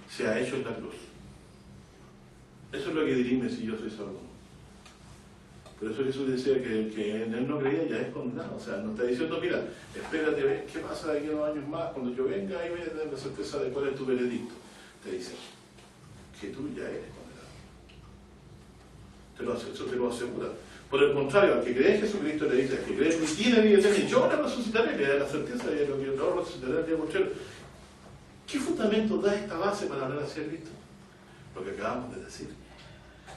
se ha hecho en la cruz. Eso es lo que dirime si yo soy salvo. Por eso Jesús decía que el que en él no creía ya es condenado. O sea, no está diciendo, mira, espérate a ver qué pasa de aquí a 2 años más, cuando yo venga ahí voy a tener la certeza de cuál es tu veredicto. Te dice que tú ya eres condenado. Eso te lo asegura. Por el contrario, al que cree en Jesucristo le dice, al que cree en mí tiene vida eterna, yo la resucitaré, le da la certeza de lo que yo no resucitaré el día postrero. ¿Qué fundamento da esta base para hablar así a Cristo? Lo que acabamos de decir,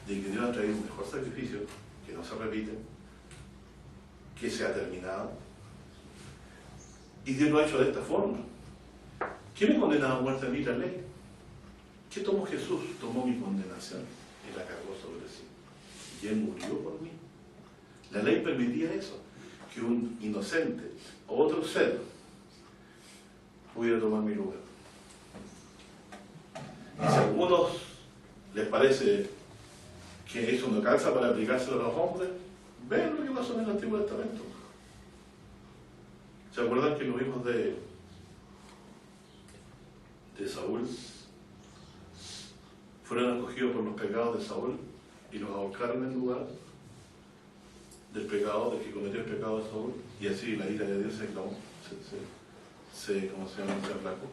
de que Dios ha traído un mejor sacrificio, que no se repite, que se ha terminado, y Dios lo ha hecho de esta forma. ¿Quién me condenaba a muerte a mí? La ley. ¿Qué tomó Jesús? Tomó mi condenación y la cargó sobre sí. Y Él murió por mí. La ley permitía eso, que un inocente o otro ser pudiera tomar mi lugar. Y si a algunos les parece que eso no calza para aplicárselo a los hombres, ven lo que pasó en el Antiguo Testamento. ¿Se acuerdan que lo vimos de Saúl? Fueron acogidos por los pecados de Saúl y los ahorcaron en lugar del pecado, del que cometió el pecado de Saúl, y así la ira de Dios se ¿cómo se llama? Se aplacó.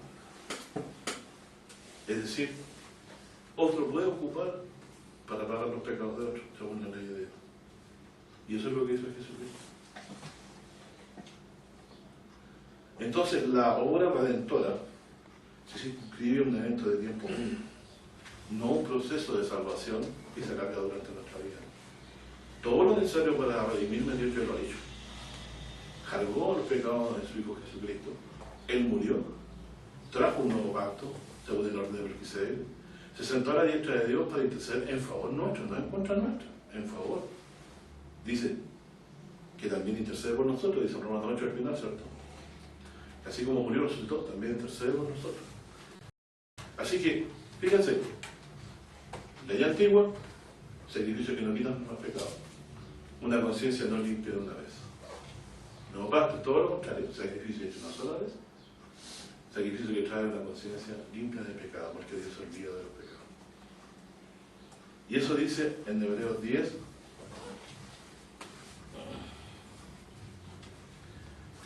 Es decir, otro puede ocupar para pagar los pecados de otro, según la ley de Dios. Y eso es lo que hizo Jesucristo. Entonces, la obra redentora se circunscribe a un evento de tiempo único, no un proceso de salvación que se alarga durante nuestra vida. Todo lo necesario para redimirme, Dios ya lo ha hecho. Cargó los pecados de su Hijo Jesucristo. Él murió, trajo un nuevo pacto, según el orden de Melquisedec. Se sentó a la diestra de Dios para interceder en favor nuestro, no en contra nuestra, en favor. Dice que también intercede por nosotros, dice Romanos 8 al final, ¿cierto? Así como murió, resucitó, también intercede por nosotros. Así que, fíjense, ley antigua, sacrificio que no quita nuestros pecados. Una conciencia no limpia de una vez. No basta, todo lo contrario, sacrificio hecho una sola vez, sacrificio que trae una conciencia limpia de pecado, porque Dios se olvida de los pecados. Y eso dice en Hebreos 10,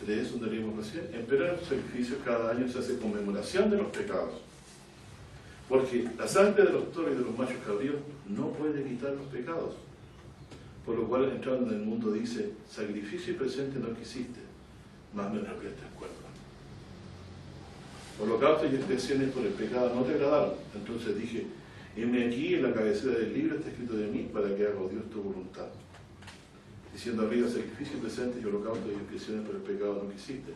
3, donde leímos recién, empero en los sacrificios cada año se hace conmemoración de los pecados, porque la sangre de los toros y de los machos cabríos no puede quitar los pecados. Por lo cual, entrando en el mundo, dice, sacrificio y presente no quisiste, más me represte el cuerpo. Holocaustos y expiaciones por el pecado no te agradaron. Entonces dije, heme aquí en la cabecera del libro está escrito de mí, para que haga Dios tu voluntad. Diciendo arriba, sacrificio y presente y holocaustos y expiaciones por el pecado no quisiste,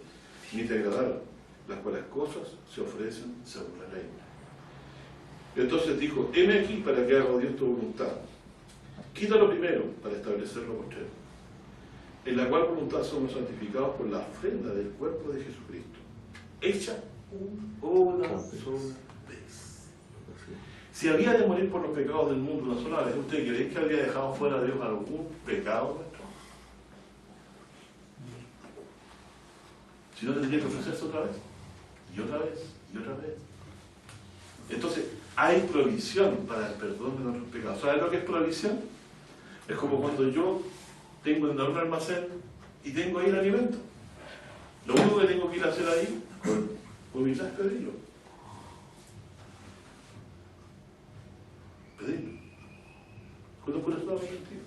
ni te agradaron, las cuales cosas se ofrecen según la ley. Y entonces dijo, heme aquí para que haga Dios tu voluntad. Quítalo primero para establecer lo postrero, en la cual voluntad somos santificados por la ofrenda del cuerpo de Jesucristo, hecha una sola vez. Si había de morir por los pecados del mundo una sola vez, ¿usted cree que habría dejado fuera de Dios algún pecado nuestro? Si no, tendría que ofrecerse otra vez, y otra vez, y otra vez. Entonces, hay provisión para el perdón de nuestros pecados. ¿Sabes lo que es provisión? Es como cuando yo tengo en un almacén y tengo ahí el alimento. Lo único que tengo que ir a hacer ahí, con mi traje, pedirlo. Pedirlo. Con un corazón arrepentido.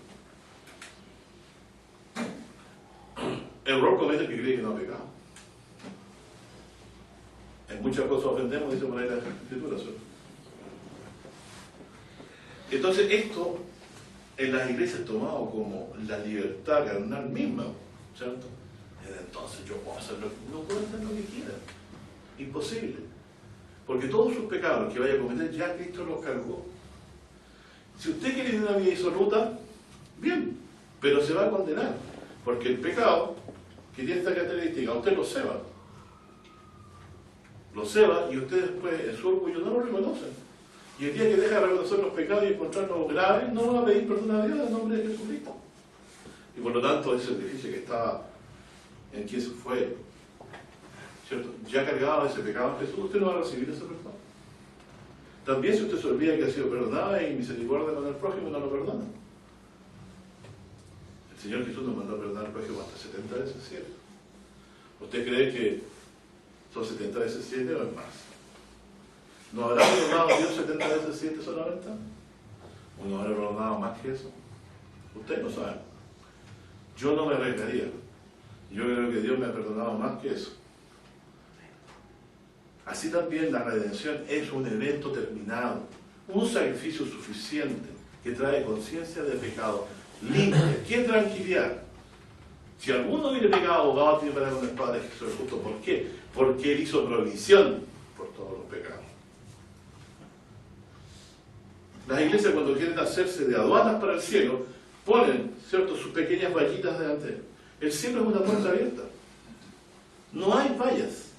Error comete el que cree que no ha pecado. En muchas cosas ofendemos, dice por ahí la Escritura, ¿cierto? Entonces esto en las iglesias es tomado como la libertad carnal misma, ¿cierto? Entonces yo puedo hacer lo que no puedo hacer lo que quiera. Imposible. Porque todos sus pecados que vaya a cometer ya Cristo los cargó. Si usted quiere vivir una vida disoluta, bien, pero se va a condenar. Porque el pecado, que tiene esta característica, usted lo ceba. Lo ceba y usted después en su orgullo no lo reconoce. Y el día que deja de reconocer los pecados y encontrarlos graves, no va a pedir perdón a Dios en nombre de Jesucristo. Y por lo tanto, ese sacrificio que estaba en quien se fue, ¿cierto? Ya cargado ese pecado en Jesús, usted no va a recibir ese perdón. También si usted se olvida que ha sido perdonado y misericordia con el prójimo, no lo perdona. El Señor Jesús nos mandó a perdonar al prójimo hasta 70 veces 7. ¿Usted cree que son 70 veces 7 o es más? ¿No habrá perdonado Dios 70 veces 7 solamente? ¿O no habrá perdonado más que eso? Usted no sabe. Yo no me arriesgaría. Yo creo que Dios me ha perdonado más que eso. Así también la redención es un evento terminado, un sacrificio suficiente que trae conciencia de pecado, limpia. ¡Qué tranquilidad! Si alguno hubiera pecado, abogado tiene para con el Padre Jesús justo. ¿Por qué? Porque Él hizo provisión por todos los pecados. hacerse de aduanas para el cielo, ponen, ¿cierto?, sus pequeñas vallitas delante de él. El cielo es una puerta abierta. No hay vallas.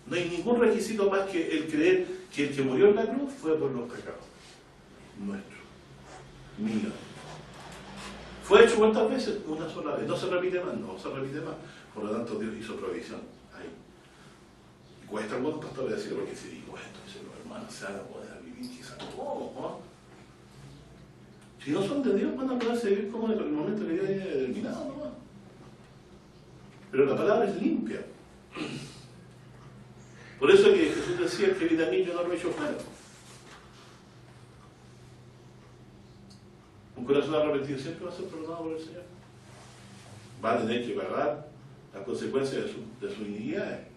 No hay ningún requisito más que el creer que el que murió en la cruz fue por los pecados nuestros, míos. ¿Fue hecho cuántas veces? Una sola vez. No se repite más, no se repite más. Por lo tanto, Dios hizo provisión. Ahí. Y cuesta algunos pastores decirlo, porque si digo esto, dicen los hermanos, se van a poder vivir quizás todos, ¿no? Si no son de Dios, van a poder seguir como en el momento que Dios haya determinado, ¿no? Pero la palabra es limpia. Por eso es que Jesús decía que vida mí yo no lo he hecho fuera. Un corazón arrepentido siempre va a ser perdonado por el Señor. Va a tener que pagar las consecuencias de sus iniquidades.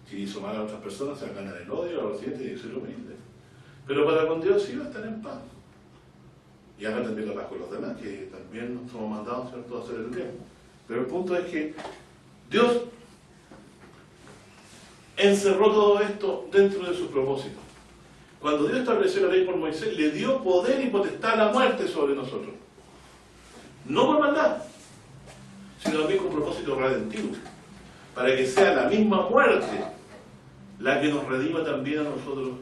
Si hizo mal a otras personas, se va a ganar el odio, a los siguientes y ser humilde. Pero para con Dios sí va a estar en paz. Y haga también la paz con los demás, que también nos somos mandados, ¿cierto?, a hacer el bien. Pero el punto es que Dios encerró todo esto dentro de su propósito. Cuando Dios estableció la ley por Moisés, le dio poder y potestad a la muerte sobre nosotros. No por maldad, sino también con propósito redentivo. Para que sea la misma muerte la que nos redima también a nosotros.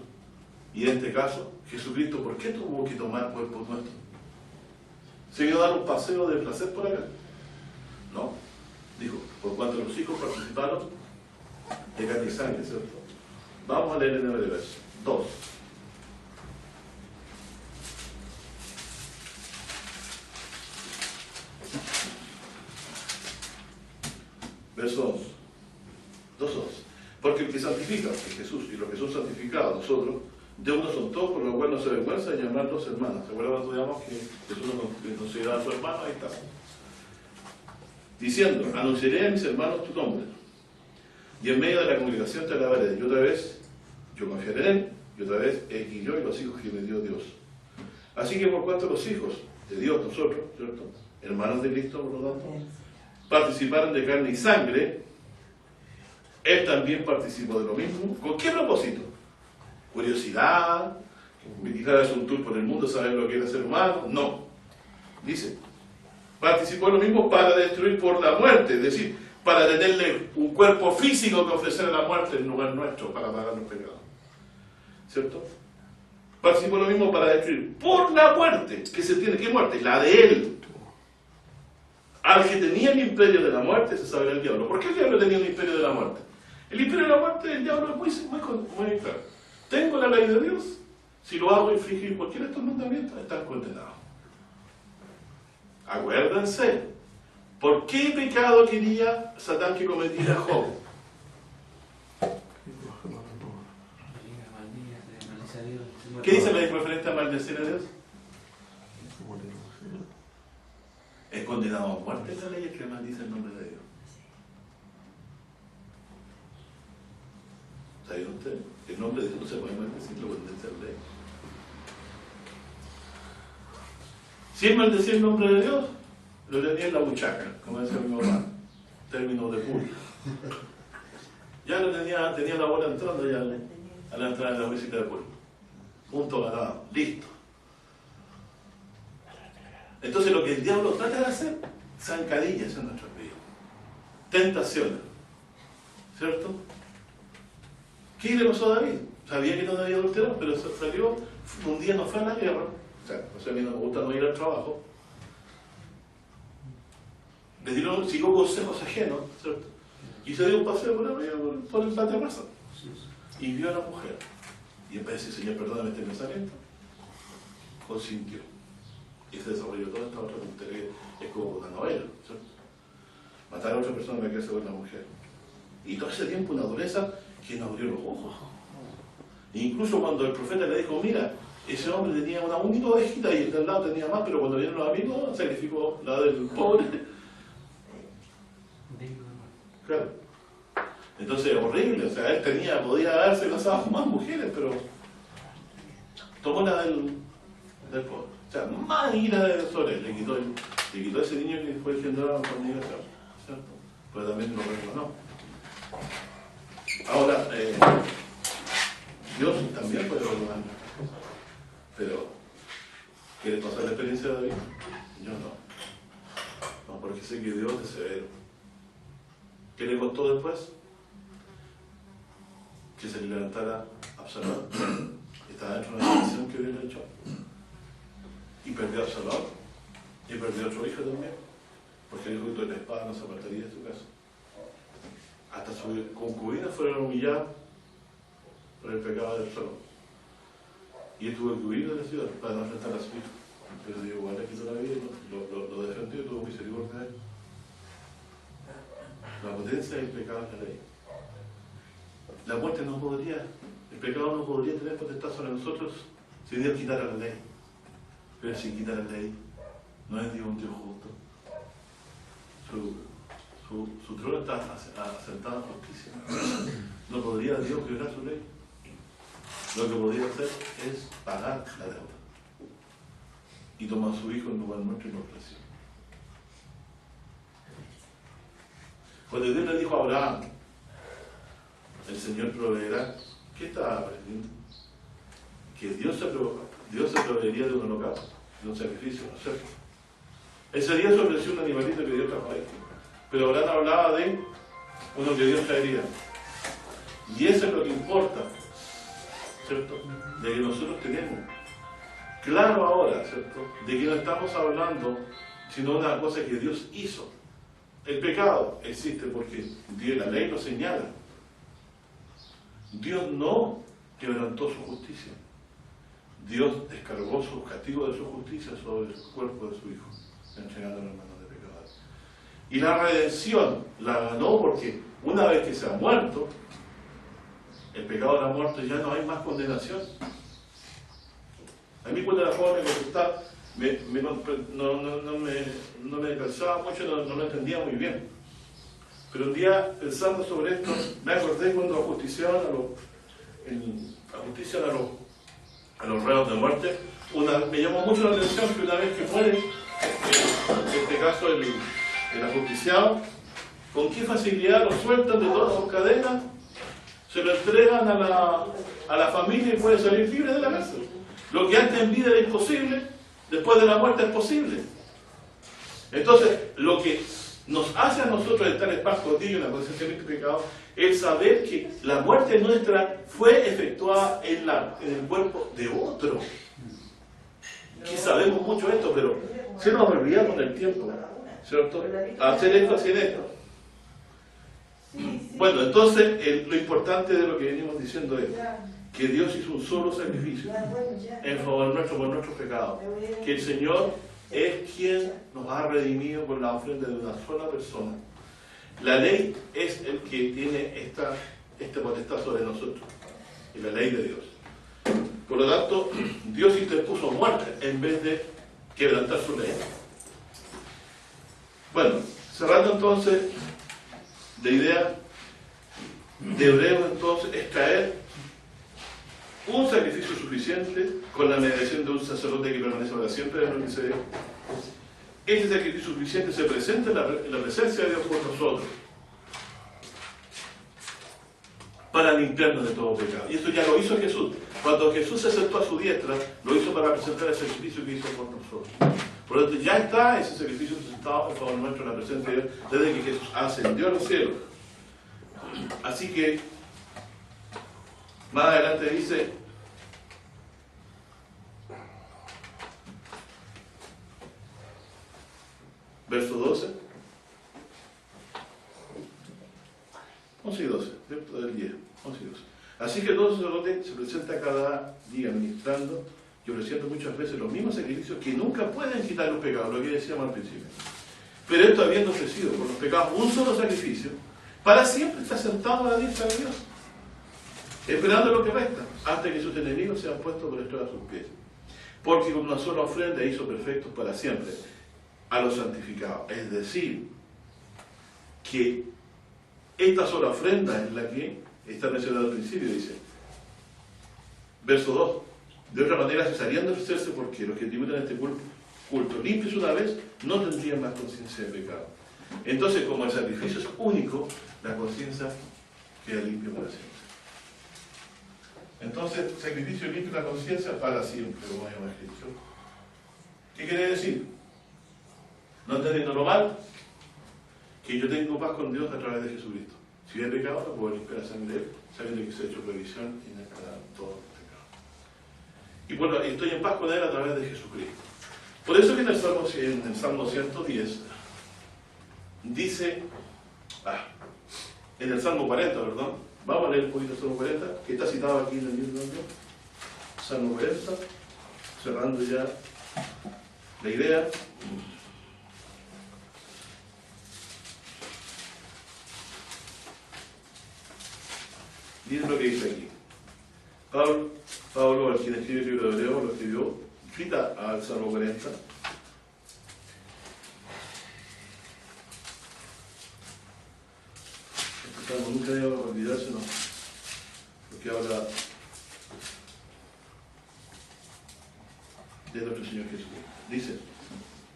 Y en este caso, Jesucristo, ¿por qué tuvo que tomar cuerpos nuestros? ¿Se vino a dar un paseo de placer por acá? No. Dijo, por cuanto los hijos participaron de carne y sangre, ¿cierto? Vamos a leer en el verso 2. Verso 2. Porque el que santifica, es Jesús, y los que son santificados, nosotros, de uno son todos, por lo cual no se avergüenza de llamarlos hermanos. ¿Se acuerdan cuando estudiamos que Jesús nos consideraba a su hermano? Ahí está. Diciendo, anunciaré a mis hermanos tu nombre, y en medio de la congregación te alabaré. Y otra vez, yo confiaré en él, y otra vez, y yo y los hijos que me dio Dios. Así que por cuanto los hijos de Dios, nosotros, ¿cierto?, hermanos de Cristo, por lo tanto, participaron de carne y sangre, él también participó de lo mismo. ¿Con qué propósito? ¿Curiosidad? ¿Quizás un tour por el mundo, saber lo que era ser humano? No. Dice, participó de lo mismo para destruir por la muerte, es decir, para tenerle un cuerpo físico que ofrecer a la muerte en lugar nuestro para pagar los pecados. ¿Cierto? Participó de lo mismo para destruir por la muerte. ¿Qué se tiene? ¿Qué muerte? La de él. Al que tenía el imperio de la muerte se sabe el diablo. ¿Por qué el diablo tenía el imperio de la muerte? El imperio de la muerte del diablo es muy claro. Tengo la ley de Dios, si lo hago infringir cualquiera de estos mandamientos, están condenados. Acuérdense, ¿por qué pecado quería Satán que cometiera Job? ¿Qué dice la ley referente a maldecir a Dios? Es condenado a muerte la ley que maldice el nombre de Dios. ¿Saben ustedes? El nombre de Dios no se puede maldecir, lo condensa la ley. Si él maldecía el nombre de Dios, lo tenía en la buchaca, como decía mi mamá, término de puro. Ya lo tenía la bola entrando ya a la entrada de la visita de puro. Punto ganado, listo. Entonces lo que el diablo trata de hacer, zancadillas en nuestras vidas, tentaciones, ¿cierto? ¿Qué le pasó a David? Sabía que no debía adulterar, pero salió, un día no fue a la guerra, o sea, a mí no me gusta no ir al trabajo, siguió consejos ajenos, ¿cierto? Y se dio un paseo por arriba, por la terraza, y vio a la mujer, y en vez de decir, Señor, perdóname este pensamiento, consintió. Y se desarrolló toda esta otra tontería, es como una novela, ¿cierto? Matar a otra persona para quedarse con una mujer. Y todo ese tiempo una dureza que nos abrió los ojos. E incluso cuando el profeta le dijo, mira, ese hombre tenía una única ovejita y el de al lado tenía más, pero cuando vieron los amigos, sacrificó la del pobre. Claro. Entonces, horrible, o sea, él podía haberse casado con más mujeres, pero tomó la del pobre. O sea, más ira de sobre él, le quitó ese niño que fue engendrado por niño, ¿cierto? Pero también lo reclamó. Ahora, Dios también puede reclamar, pero le costó después? Que se le levantara Absalón. Estaba dentro de una situación que hubiera hecho. Y perdió a Absalón. Y perdió a otro hijo también. Porque el hijo de la espada no se apartaría de su casa. Hasta sus concubinas fueron humilladas por el pecado de Absalón. Y él tuvo que huir de la ciudad para no enfrentar a su hijo. Pero Dios igual le quitó la vida y lo defendió y tuvo misericordia de él. La potencia del pecado es la ley. La muerte no podría, el pecado no podría tener potestad sobre nosotros si Dios quitara la ley. Pero si quita la ley, no es Dios un Dios justo. Su trono está asentado en justicia. No podría Dios violar su ley. Lo que podría hacer es pagar la deuda. Y tomar a su hijo en lugar nuestro y nos ofreció. Cuando Dios le dijo a Abraham, el Señor proveerá, ¿qué estaba aprendiendo? Que Dios se proveería de un holocausto, de un sacrificio, ¿no es cierto? Ese día se ofreció un animalito que Dios trajo ahí. Pero Abraham hablaba de uno que Dios traería. Y eso es lo que importa, ¿cierto? De que nosotros tenemos claro ahora, ¿cierto? De que no estamos hablando sino de una cosa que Dios hizo. El pecado existe porque la ley lo señala. Dios no quebrantó su justicia. Dios descargó su castigo de su justicia sobre el cuerpo de su Hijo, entregándolo en manos de pecadores. Y la redención la ganó porque una vez que se ha muerto, el pecado de la muerte, ya no hay más condenación. A mí cuando era joven me contestaba, no me calzaba mucho, no lo entendía muy bien. Pero un día, pensando sobre esto, me acordé cuando ajusticiaban a los reos de muerte. Me llamó mucho la atención que una vez que muere, en este caso el ajusticiado, con qué facilidad lo sueltan de todas sus cadenas, se lo entregan a la familia y puede salir libre de la cárcel. Lo que antes en vida era imposible, después de la muerte es posible. Entonces, lo que nos hace a nosotros estar en paz con Dios y en la conciencia de nuestro pecado es saber que la muerte nuestra fue efectuada en el cuerpo de otro. Que sabemos mucho esto, pero se nos olvida con el tiempo, ¿cierto? Hacer esto, hacer esto. Bueno, entonces lo importante de lo que venimos diciendo es que Dios hizo un solo sacrificio en favor nuestro por nuestros pecados. Que el Señor es quien nos ha redimido por la ofrenda de una sola persona. La ley es el que tiene este potestad sobre nosotros, y la ley de Dios. Por lo tanto, Dios interpuso muerte en vez de quebrantar su ley. Bueno, cerrando entonces, la idea de Hebreos entonces es traer un sacrificio suficiente con la mediación de un sacerdote que permanece para siempre en el Ministerio. Este sacrificio suficiente se presenta en la presencia de Dios por nosotros para limpiarnos de todo pecado. Y esto ya lo hizo Jesús. Cuando Jesús se sentó a su diestra, lo hizo para presentar el sacrificio que hizo por nosotros. Por lo tanto, ya está ese sacrificio presentado en favor nuestro en la presencia de Dios desde que Jesús ascendió a los cielos. Así que más adelante dice, verso 12, 11 y 12, del 10, 11 y 12. Así que todo sacerdote se presenta cada día ministrando y ofreciendo muchas veces los mismos sacrificios que nunca pueden quitar los pecados, lo que decíamos al principio. Pero esto habiendo ofrecido por los pecados un solo sacrificio, para siempre está sentado a la diestra de Dios, esperando lo que resta, hasta que sus enemigos sean puestos por estrado a sus pies. Porque con una sola ofrenda hizo perfectos para siempre a los santificados. Es decir, que esta sola ofrenda es la que está mencionada al principio, dice. Verso 2. De otra manera cesarían de ofrecerse porque los que tributan este culto limpios una vez no tendrían más conciencia de pecado. Entonces, como el sacrificio es único, la conciencia queda limpia para siempre. Entonces, sacrificio limpio la conciencia para siempre, como hay una escritura. ¿Qué quiere decir? ¿No entendiéndolo mal? que yo tengo paz con Dios a través de Jesucristo. Si he pecado, no puedo limpiar la sangre de Él, sabiendo que se ha hecho revisión y me para todo pecado. Y bueno, estoy en paz con Él a través de Jesucristo. Por eso que en el Salmo 110 dice, en el Salmo 40, perdón, vamos a leer un poquito el Salmo 40, que está citado aquí en el libro de Dios. Salmo 40, cerrando ya la idea. Miren lo que dice aquí. Pablo, al quien escribe el libro de Hebreo, lo escribió, cita al Salmo 40. Este Salmo nunca debe olvidarse, no, porque habla de nuestro Señor Jesucristo. Dice,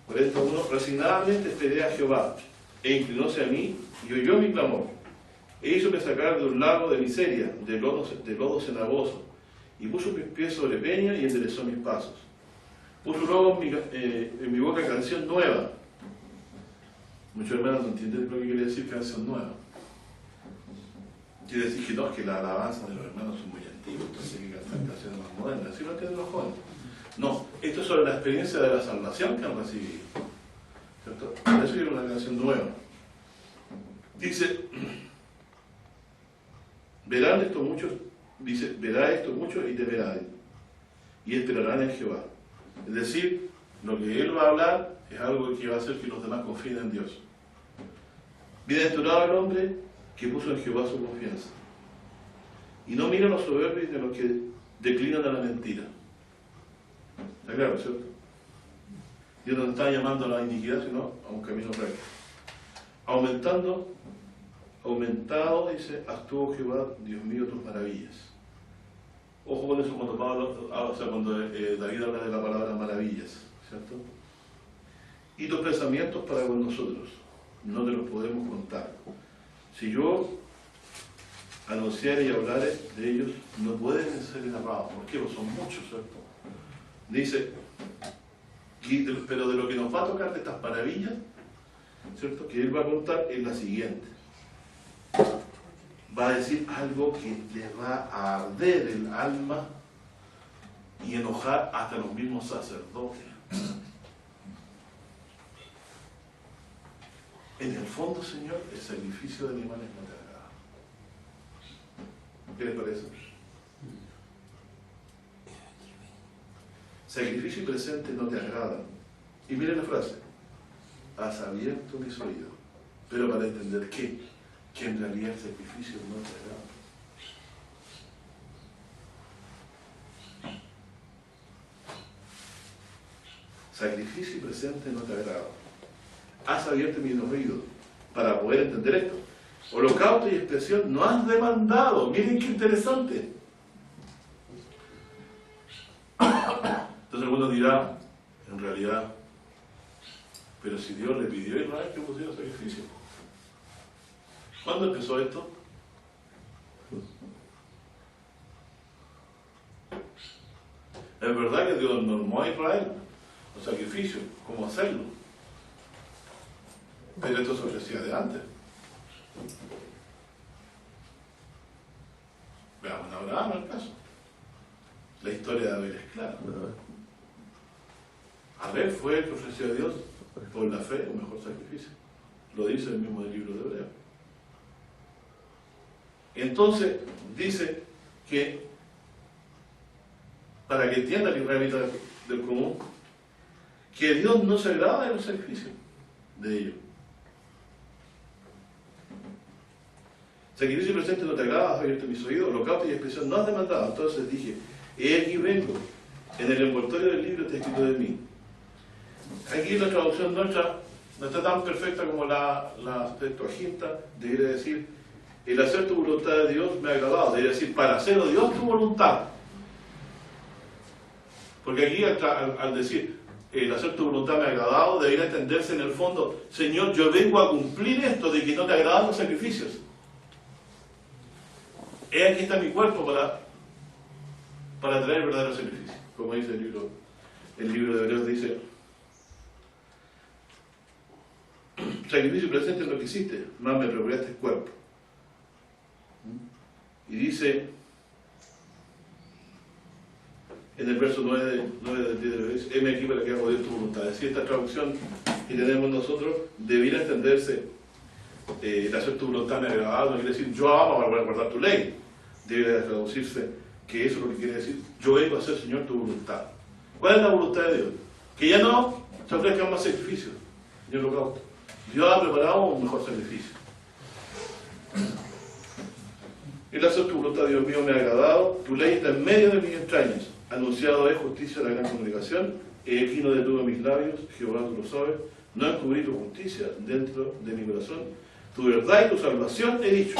41, resignadamente esperé a Jehová, e inclinóse a mí, y oyó mi clamor, e hizo que sacar de un lago de miseria, de lodo cenagoso, y puso mis pies sobre peña y enderezó mis pasos. Puso luego en mi boca canción nueva. Muchos hermanos no entienden lo que quiere decir canción nueva. Quiere decir que no, que las alabanzas de los hermanos son muy antiguas, entonces hay que cantar canciones más modernas. Así lo entienden los jóvenes. No, esto es sobre la experiencia de la salvación que han recibido. ¿Cierto? Por eso quiero una canción nueva. Dice, verá esto muchos y temerán, y esperarán en Jehová. Es decir, lo que Él va a hablar es algo que va a hacer que los demás confíen en Dios. Bienaventurado el hombre que puso en Jehová su confianza, y no mira a los soberbios de los que declinan a la mentira. ¿Está claro, cierto? Dios no está llamando a la iniquidad, sino a un camino recto. Aumentado, dice, actuó Jehová, Dios mío, tus maravillas. Ojo con eso cuando David habla de la palabra maravillas, ¿cierto? Y tus pensamientos para con nosotros, no te los podemos contar. Si yo anunciara y hablara de ellos, no pueden ser narrados. ¿Por qué? Pues son muchos, ¿cierto? Dice, pero de lo que nos va a tocar de estas maravillas, ¿cierto?, que Él va a contar es la siguiente. Va a decir algo que le va a arder el alma y enojar hasta los mismos sacerdotes. En el fondo, Señor, el sacrificio de animales no te agrada. ¿Qué les parece? Sacrificio y presente no te agradan. Y miren la frase, has abierto mis oídos, pero para entender qué, que en realidad el sacrificio no te agrada. Sacrificio y presente no te agrada. Has abierto mis oídos para poder entender esto. Holocausto y expiación no has demandado. Miren qué interesante. Entonces algunos dirán, en realidad, pero si Dios le pidió a Israel que pusiera sacrificio. ¿Cuándo empezó esto? Es verdad que Dios normó a Israel los sacrificios, cómo hacerlo. Pero esto se ofrecía de antes. Veamos a Abraham el caso. La historia de Abel es clara. Abel fue el que ofreció a Dios por la fe un mejor sacrificio. Lo dice el mismo libro de Hebreo. Entonces dice que para que entienda el israelita del común, que Dios no se agrada de los sacrificios de ellos. Sacrificio presente no te agrada, has abierto mis oídos, holocausto y expresión no has demandado. Entonces dije, he aquí vengo, en el envoltorio del libro está escrito de mí. Aquí la traducción nuestra no está tan perfecta como la Septuaginta, debería decir, el hacer tu voluntad de Dios me ha agradado, debería decir, para hacer de Dios tu voluntad. Porque aquí al decir, el hacer tu voluntad me ha agradado, debería entenderse en el fondo, Señor, yo vengo a cumplir esto de que no te agradan los sacrificios. Aquí está mi cuerpo para traer el verdadero sacrificio. Como dice el libro de Hebreos, dice, sacrificio presente es lo que hiciste, más me apropiaste el cuerpo. Y dice, en el verso 9 del 10 de dice, heme aquí para que haga Dios tu voluntad. Es decir, esta traducción que tenemos nosotros debiera entenderse, el hacer tu voluntad me ha agradado, no quiere decir yo amo para guardar tu ley. Debe traducirse que eso es lo que quiere decir, yo vengo a hacer, Señor, tu voluntad. ¿Cuál es la voluntad de Dios? Que ya no se ofrezcan más sacrificios, Señor holocausto. Dios ha preparado un mejor sacrificio. El hacer tu voluntad, Dios mío, me ha agradado, tu ley está en medio de mis entrañas. Anunciado es justicia de la gran congregación, he aquí no detuve mis labios, Jehová tú lo sabes, no encubrí tu justicia dentro de mi corazón, tu verdad y tu salvación he dicho,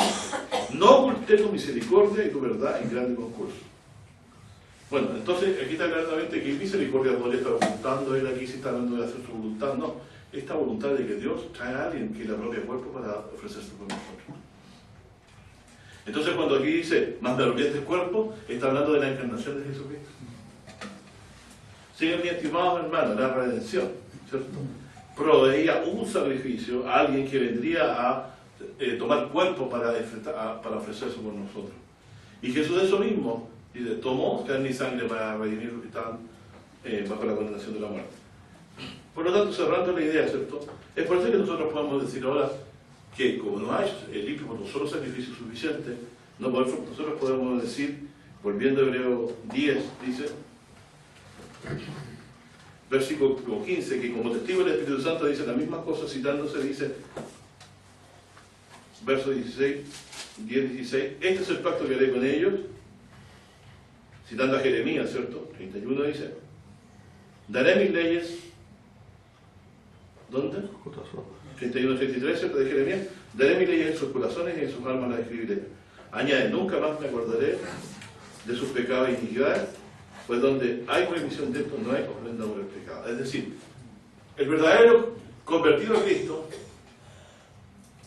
no oculté tu misericordia y tu verdad en grande concurso. Bueno, entonces aquí está claramente que misericordia podría estar ocultando él aquí, si está hablando de hacer su voluntad, no, esta voluntad de que Dios trae a alguien que le apropia cuerpo para ofrecerse por nosotros. Entonces cuando aquí dice, más me apropiaste el cuerpo, está hablando de la encarnación de Jesucristo. Siguen mis estimados hermanos, la redención, ¿cierto? Proveía un sacrificio a alguien que vendría a tomar cuerpo para ofrecerse por nosotros. Y Jesús eso mismo, dice, tomó carne y sangre para redimir los que estaban bajo la condenación de la muerte. Por lo tanto, cerrando la idea, ¿cierto? Es por eso que nosotros podemos decir ahora que como no hay limpio por un solo sacrificio suficiente, nosotros podemos decir, volviendo a Hebreo 10, dice, versículo 15, que como testigo del Espíritu Santo dice la misma cosa, citándose, dice, verso 16, 10, 16, este es el pacto que haré con ellos, citando a Jeremías, ¿cierto? 31 dice, daré mis leyes, ¿dónde? 31, 33, ¿cierto? De Jeremías, daré mis leyes en sus corazones y en sus almas las escribiré. Añade, nunca más me acordaré de sus pecados e iniquidades, pues donde hay remisión de esto no hay ofrenda por el pecado. Es decir, el verdadero convertido a Cristo,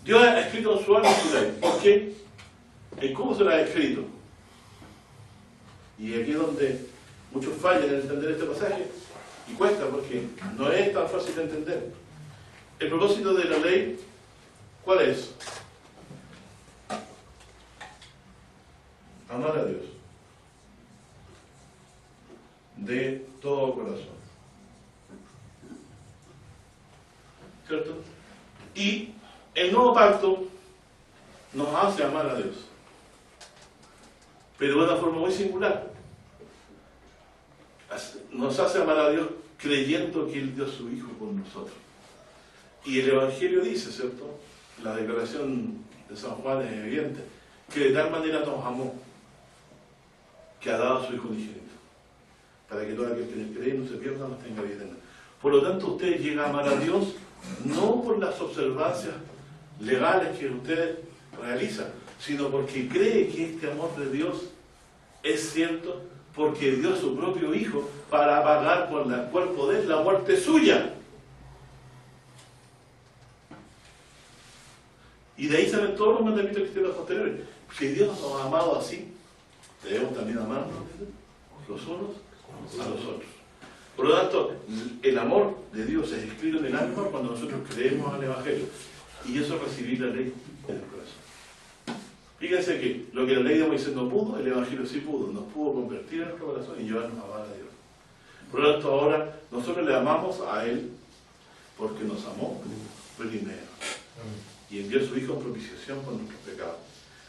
Dios ha escrito en su alma su ley. ¿Por qué? ¿En cómo se la ha escrito? Y aquí es donde muchos fallan en entender este pasaje, y cuesta porque no es tan fácil de entender. El propósito de la ley, ¿cuál es? Amar a Dios de todo corazón, ¿cierto? Y el nuevo pacto nos hace amar a Dios, pero de una forma muy singular. Nos hace amar a Dios creyendo que Él dio a su Hijo por nosotros. Y el Evangelio dice, ¿cierto? La declaración de San Juan es evidente, que de tal manera nos amó, que ha dado a su Hijo unigénito, para que todo aquel que en él cree no se pierda, no tenga vida eterna. Por lo tanto, usted llega a amar a Dios no por las observancias legales que usted realiza, sino porque cree que este amor de Dios es cierto, porque dio a su propio Hijo para pagar por el cuerpo de él la muerte suya. Y de ahí salen todos los mandamientos cristianos posteriores. Si Dios nos ha amado así, debemos también amarnos los unos a los otros. Por lo tanto, el amor de Dios es escrito en el alma cuando nosotros creemos al Evangelio. Y eso es recibir la ley en el corazón. Fíjense que lo que la ley de Moisés no pudo, el Evangelio sí pudo. Nos pudo convertir en nuestro corazón y llevarnos a amar a Dios. Por lo tanto, ahora nosotros le amamos a Él porque nos amó primero. Y envió a su Hijo en propiciación por nuestros pecados.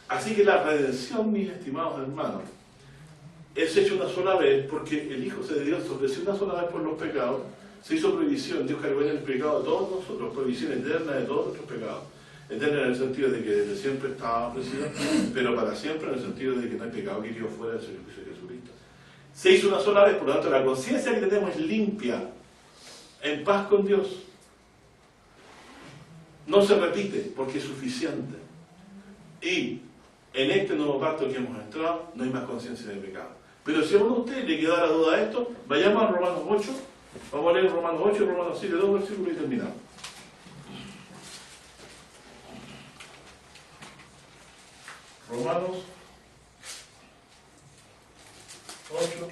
Así que la redención, mis estimados hermanos, es hecha una sola vez porque el Hijo de Dios se ofreció una sola vez por los pecados, se hizo provisión, Dios cargó en el pecado de todos nosotros, provisión eterna de todos nuestros pecados. Eterna en el sentido de que desde siempre estaba ofrecida, pero para siempre en el sentido de que no hay pecado que quedó fuera del sacrificio de Jesucristo. Se hizo una sola vez, por lo tanto la conciencia que tenemos es limpia, en paz con Dios. No se repite porque es suficiente. Y en este nuevo pacto que hemos entrado no hay más conciencia de pecado. Pero si a uno de ustedes le quedara duda a esto, vayamos a Romanos 8, vamos a leer Romanos 8 y Romanos 7, 2 versículos y terminamos. Romanos 8,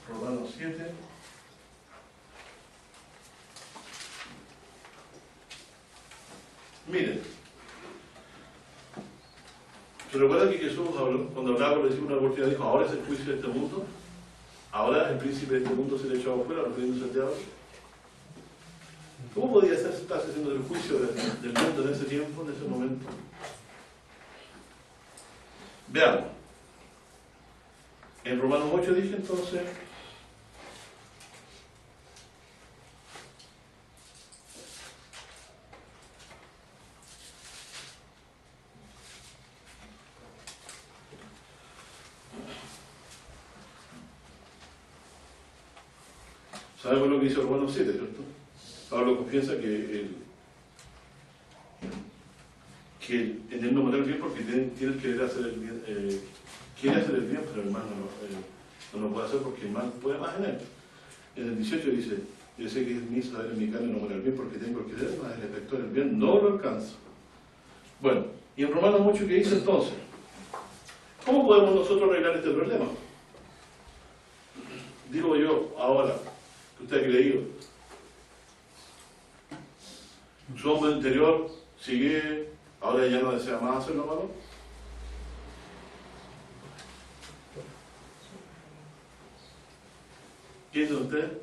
Romanos 7 ¿Se recuerda que Jesús habló, cuando hablaba con los discípulos una oportunidad, dijo, ahora es el juicio de este mundo? Ahora el príncipe de este mundo se le echó afuera, refiriéndose al diablo. ¿Cómo podía estarse haciendo el juicio del mundo en ese tiempo, en ese momento? Veamos. En Romanos 8 dije entonces, sabemos lo que dice Romanos 7, ¿cierto? Pablo confiesa que en él no morar el bien porque tiene que querer hacer el bien, quiere hacer el bien, pero el mal no lo puede hacer porque el mal puede más en él. En el 18 dice, yo sé que es mi saber en mi carne no morar el bien porque tengo el querer, más el efectuar el bien no lo alcanzo. Bueno, y en Romanos 8 que dice entonces, ¿cómo podemos nosotros arreglar este problema? Digo yo ahora, que usted ha creído, su hombre interior sigue, ahora ya no desea más hacer lo malo. ¿Qué dice usted?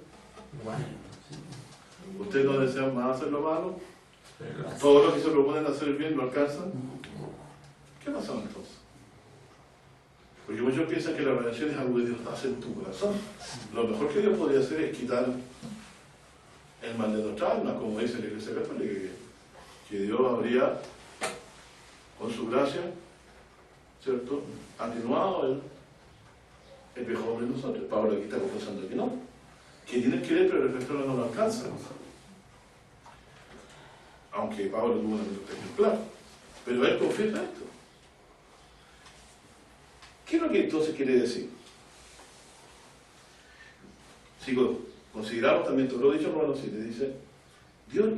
¿Usted no desea más hacer lo malo? ¿Todos los que se proponen hacer el bien lo alcanzan? ¿Qué pasa entonces? Porque muchos piensan que la redención es algo que Dios hace en tu corazón. Lo mejor que Dios podría hacer es quitar el mal de nuestra alma, como dice la Iglesia Católica, que Dios habría, con su gracia, ¿cierto?, atenuado el viejo hombre de nosotros. Pablo aquí está confesando que no, que tiene que querer, pero el efecto no lo alcanza. Aunque Pablo tuvo una conducta ejemplar, pero él confiesa esto. ¿Qué es lo que entonces quiere decir? Si consideramos también todo lo dicho en Romanos 7, dice, Dios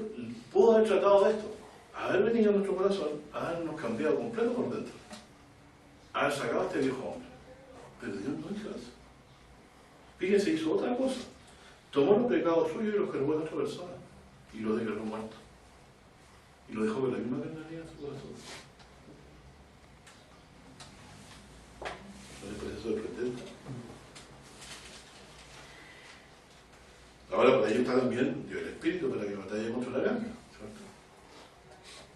pudo haber tratado de esto, haber venido a nuestro corazón, habernos cambiado completo por dentro, haber sacado a este viejo hombre. Pero Dios no hizo eso. Fíjense, hizo otra cosa. Tomó los pecados suyos y los cargó en otra persona y los declaró muertos. Y lo dejó con la misma carnalidad en su corazón. ¿No les parece sorprendente? Ahora, para ello está también dio el Espíritu para que batalle contra la carne, ¿cierto?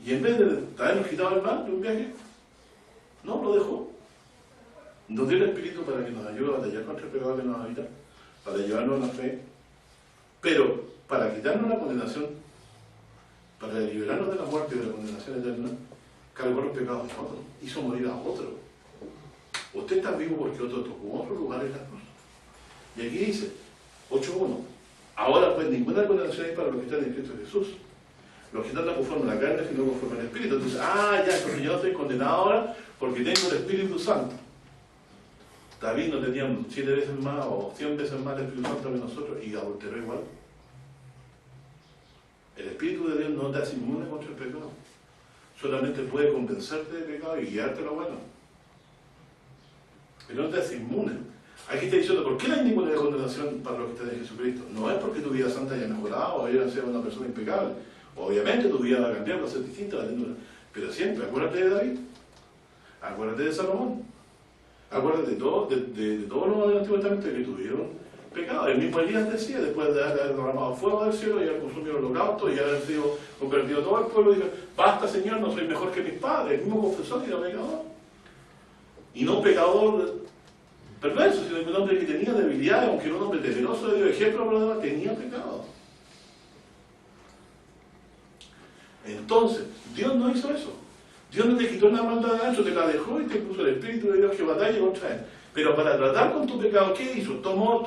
Y en vez de habernos quitado el mal de un viaje, no, lo dejó. Nos dio el Espíritu para que nos ayude a batallar contra el pecado que nos habita, para llevarnos a la fe, pero para quitarnos la condenación, para liberarnos de la muerte y de la condenación eterna, cargó los pecados de otro, hizo morir a otro. Usted está vivo porque otro tocó otro lugar en la cruz. Y aquí dice, 8.1, ahora pues ninguna condenación hay para los que están en Cristo Jesús. Los que están no conforme a la carne, sino conforme al Espíritu. Entonces, ya, porque yo no estoy condenado ahora porque tengo el Espíritu Santo. David no tenía 7 veces más o 100 veces más el Espíritu Santo que nosotros y adulteró igual. El Espíritu de Dios no te hace inmune contra el pecado. Solamente puede convencerte de pecado y guiarte a lo bueno. Pero no te hace inmune. Aquí está diciendo, ¿por qué no hay ninguna condenación para los que están en Jesucristo? No es porque tu vida santa haya mejorado o hayas sido una persona impecable. Obviamente tu vida va a cambiar, va a ser distinta, pero siempre, acuérdate de David, acuérdate de Salomón, acuérdate de todos los del Antiguo Testamento que tuvieron pecado. El mismo Elías decía, después de haber derramado fuego del cielo y haber consumido el holocausto y haber sido convertido todo el pueblo, dijo, basta Señor, no soy mejor que mis padres. El mismo confesor que era pecador. Y no un pecador perverso, sino un hombre que tenía debilidades, aunque era un hombre temeroso de Dios, ejemplo por lo demás, tenía pecado. Entonces, Dios no hizo eso. Dios no te quitó la maldad de ancho, te la dejó y te puso el Espíritu de Dios que batalla contra él. Pero para tratar con tu pecado, ¿qué hizo? Tomó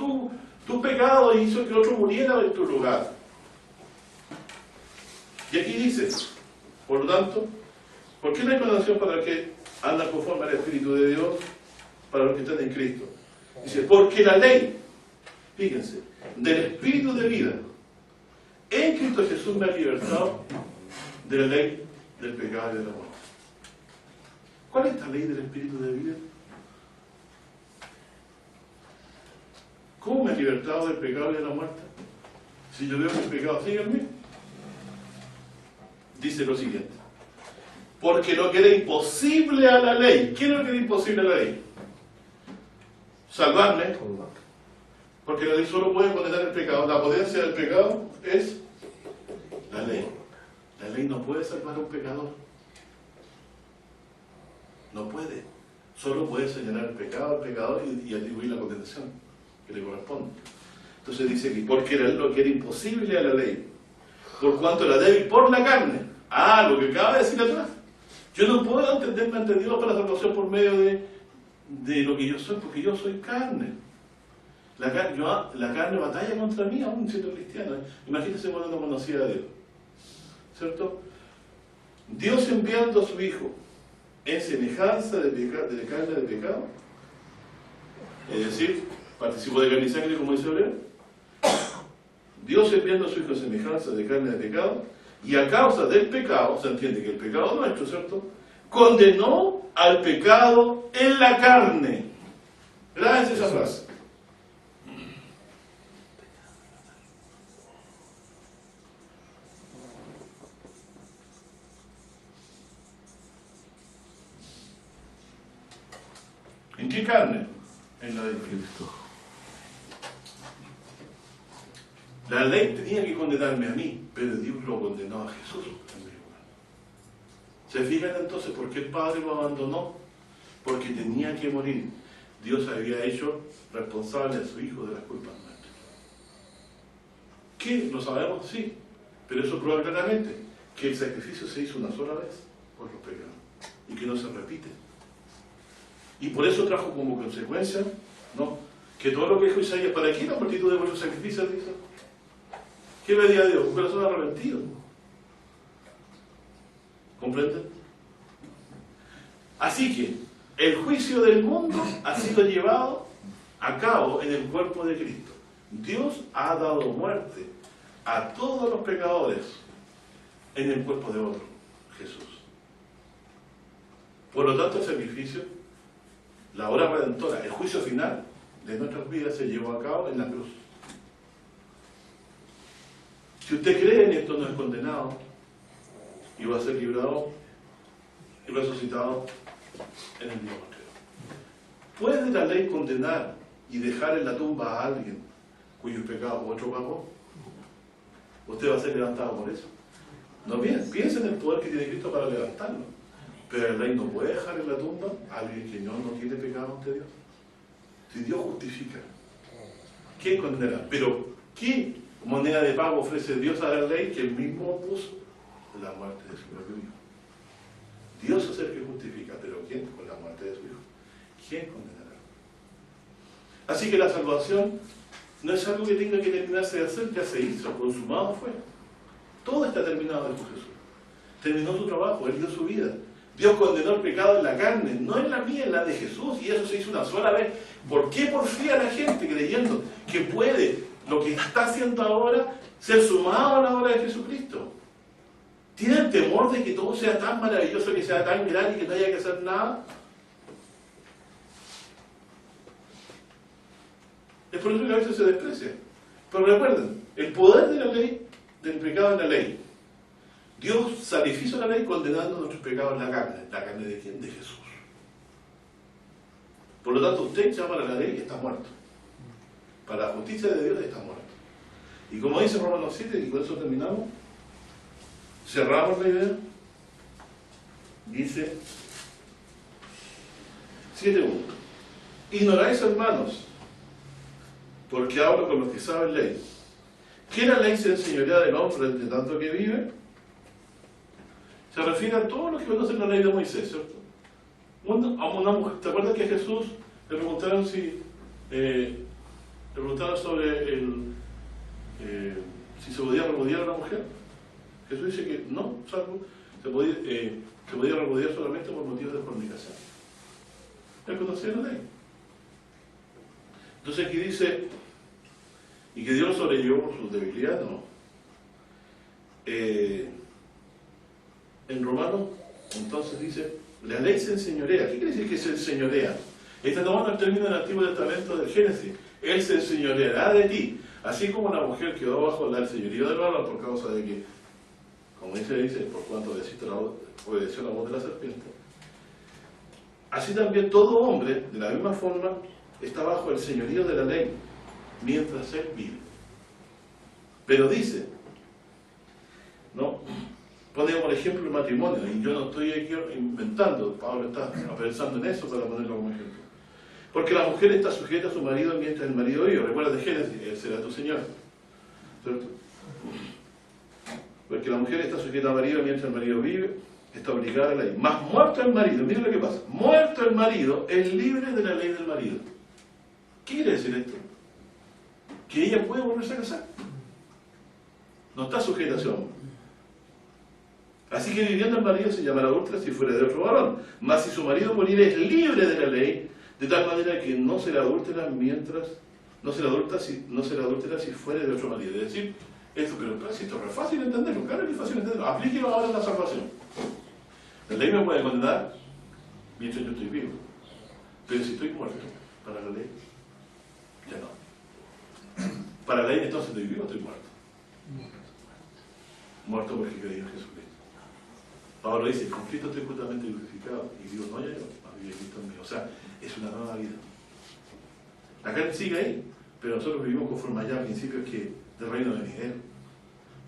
tu pecado e hizo que otro muriera en tu lugar. Y aquí dice, por lo tanto, ¿por qué no hay condenación para el que anda conforme al Espíritu de Dios, para los que están en Cristo? Dice, porque la ley, fíjense, del Espíritu de vida en Cristo Jesús me ha libertado de la ley del pecado y de la muerte. ¿Cuál es esta ley del Espíritu de vida? ¿Cómo me ha libertado del pecado y de la muerte? Si yo veo que el pecado sigue en mí. Dice lo siguiente, porque lo que era imposible a la ley. ¿Qué es lo que era imposible a la ley? Salvarme, porque la ley solo puede condenar el pecado. La potencia del pecado es la ley. La ley no puede salvar a un pecador. No puede. Solo puede señalar el pecado al pecador y atribuir la condenación que le corresponde. Entonces dice que porque era lo que era imposible a la ley, por cuanto era débil por la carne. Lo que acaba de decir atrás. Yo no puedo entenderme ante Dios para la salvación por medio de lo que yo soy, porque yo soy carne. La carne batalla contra mí, aún siendo cristiano. Imagínense cuando no conocía a Dios. ¿Cierto? Dios enviando a su Hijo en semejanza de carne de pecado, es decir, participó de carne y sangre, como dice Hebreo. Dios enviando a su Hijo en semejanza de carne de pecado, y a causa del pecado, se entiende que el pecado nuestro, ¿cierto?, condenó al pecado en la carne. Gracias a esa frase. ¿En qué carne? En la de Cristo. La ley tenía que condenarme a mí, pero Dios lo condenó a Jesús en mi lugar. ¿Se fijan entonces por qué el Padre lo abandonó? Porque tenía que morir. Dios había hecho responsable a su Hijo de las culpas nuestras. ¿Qué? ¿Lo sabemos? Sí. Pero eso prueba claramente que el sacrificio se hizo una sola vez por los pecados y que no se repite. Y por eso trajo como consecuencia, ¿no?, que todo lo que dijo Isaías, ¿para qué la multitud de vuestros sacrificios? Dice. ¿Qué pedía Dios? Un corazón arrepentido. ¿Comprenden? Así que el juicio del mundo ha sido llevado a cabo en el cuerpo de Cristo. Dios ha dado muerte a todos los pecadores en el cuerpo de otro, Jesús. Por lo tanto, el sacrificio, la obra redentora, el juicio final de nuestras vidas se llevó a cabo en la cruz. Si usted cree en esto, no es condenado y va a ser librado y resucitado en el día postrero. ¿Puede la ley condenar y dejar en la tumba a alguien cuyos pecados otro pagó? ¿Usted va a ser levantado por eso? No, bien, piensa en el poder que tiene Cristo para levantarlo. Pero el rey no puede dejar en la tumba a alguien que no tiene pecado ante Dios. Si Dios justifica, ¿quién condenará? Pero, ¿qué moneda de pago ofrece Dios a la ley que él mismo puso? La muerte de su propio Hijo. Dios es el que justifica, pero ¿quién? Con la muerte de su Hijo. ¿Quién condenará? Así que la salvación no es algo que tenga que terminarse de hacer, ya se hizo, consumado fue. Todo está terminado en Jesús. Terminó su trabajo, Él dio su vida. Dios condenó el pecado en la carne, no en la mía, en la de Jesús, y eso se hizo una sola vez. ¿Por qué porfía la gente creyendo que puede lo que está haciendo ahora ser sumado a la obra de Jesucristo? ¿Tienen temor de que todo sea tan maravilloso, que sea tan grande y que no haya que hacer nada? Es por eso que a veces se desprecia. Pero recuerden, el poder de la ley, del pecado en la ley. Dios satisfizo la ley condenando nuestros pecados en la carne. ¿La carne de quién? De Jesús. Por lo tanto, usted ya para la ley está muerto. Para la justicia de Dios está muerto. Y como dice Romanos 7, y con eso terminamos, cerramos la idea, dice 7.1. Ignoráis, hermanos, porque hablo con los que saben ley, que la ley se enseñorea del hombre de tanto que vive. Se refiere a todos los que conocen la ley de Moisés, ¿cierto? A una mujer, ¿te acuerdas que a Jesús le preguntaron sobre si se podía repudiar a la mujer? Jesús dice que no, salvo se podía repudiar solamente por motivos de fornicación. Él conocía la ley. Entonces aquí dice, y que Dios lo sobrellevó por sus debilidades, no. En Romanos, entonces dice, la ley se enseñorea. ¿Qué quiere decir que se enseñorea? Está tomando el término del Antiguo Testamento del Génesis. Él se enseñoreará de ti. Así como la mujer quedó bajo el señorío del varón por causa de que, como dice, por cuanto desiste obedeció la voz de la serpiente, así también todo hombre, de la misma forma, está bajo el señorío de la ley, mientras él vive. Pero dice, ¿no? Pone como ejemplo el matrimonio, y yo no estoy aquí inventando, Pablo está pensando en eso para ponerlo como ejemplo. Porque la mujer está sujeta a su marido mientras el marido vive. Recuerda de Génesis, él será tu señor. ¿Cierto? Porque la mujer está sujeta al marido mientras el marido vive, está obligada a la ley. Más muerto el marido, mira lo que pasa, muerto el marido, es libre de la ley del marido. ¿Qué quiere decir esto? Que ella puede volverse a casar. No está sujeta a ese hombre. Así que viviendo el marido se llamará adúltera si fuera de otro varón. Mas si su marido muriere es libre de la ley, de tal manera que no será adúltera mientras, no será adúltera si fuera de otro marido. Es decir, esto, pero si esto es fácil de entenderlo, claro que es fácil de entenderlo. Aplíquelo ahora en la salvación. La ley me puede condenar mientras yo estoy vivo. Pero si estoy muerto, para la ley, ya no. Para la ley entonces estoy vivo o estoy muerto. Muerto porque creí en Jesucristo. Pablo dice, con Cristo estoy justamente glorificado. Y digo, no, ya yo, vive Cristo en mí. O sea, es una nueva vida. La carne sigue ahí, pero nosotros vivimos conforme allá a principios que del reino venidero.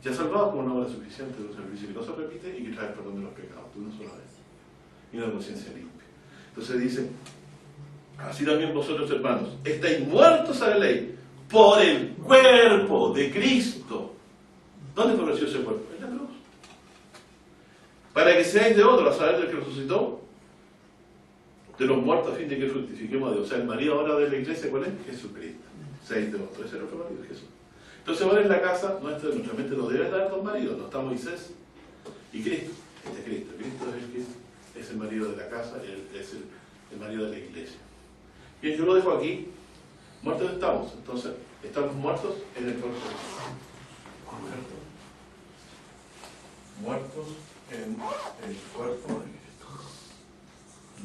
Ya salvado como una obra suficiente de un servicio que no se repite y que trae perdón de los pecados, de una sola vez. Y una conciencia limpia. Entonces dice, así también vosotros, hermanos, estáis muertos a la ley por el cuerpo de Cristo. ¿Dónde floreció ese cuerpo? En la cruz. Para que seáis de otro, a saber del que resucitó de los muertos, a fin de que fructifiquemos a Dios. O sea, el marido ahora de la iglesia, ¿cuál es? Jesucristo. Seáis de otro. Ese es el otro marido, Jesús. Entonces ahora en la casa, nuestra mente no debe estar dos maridos, no está Moisés y Cristo. Este es Cristo. Cristo es el que es el marido de la casa, es el marido de la iglesia. Bien, yo lo dejo aquí. Muertos estamos. Entonces, estamos muertos en el cuerpo de Cristo. Muertos en el cuerpo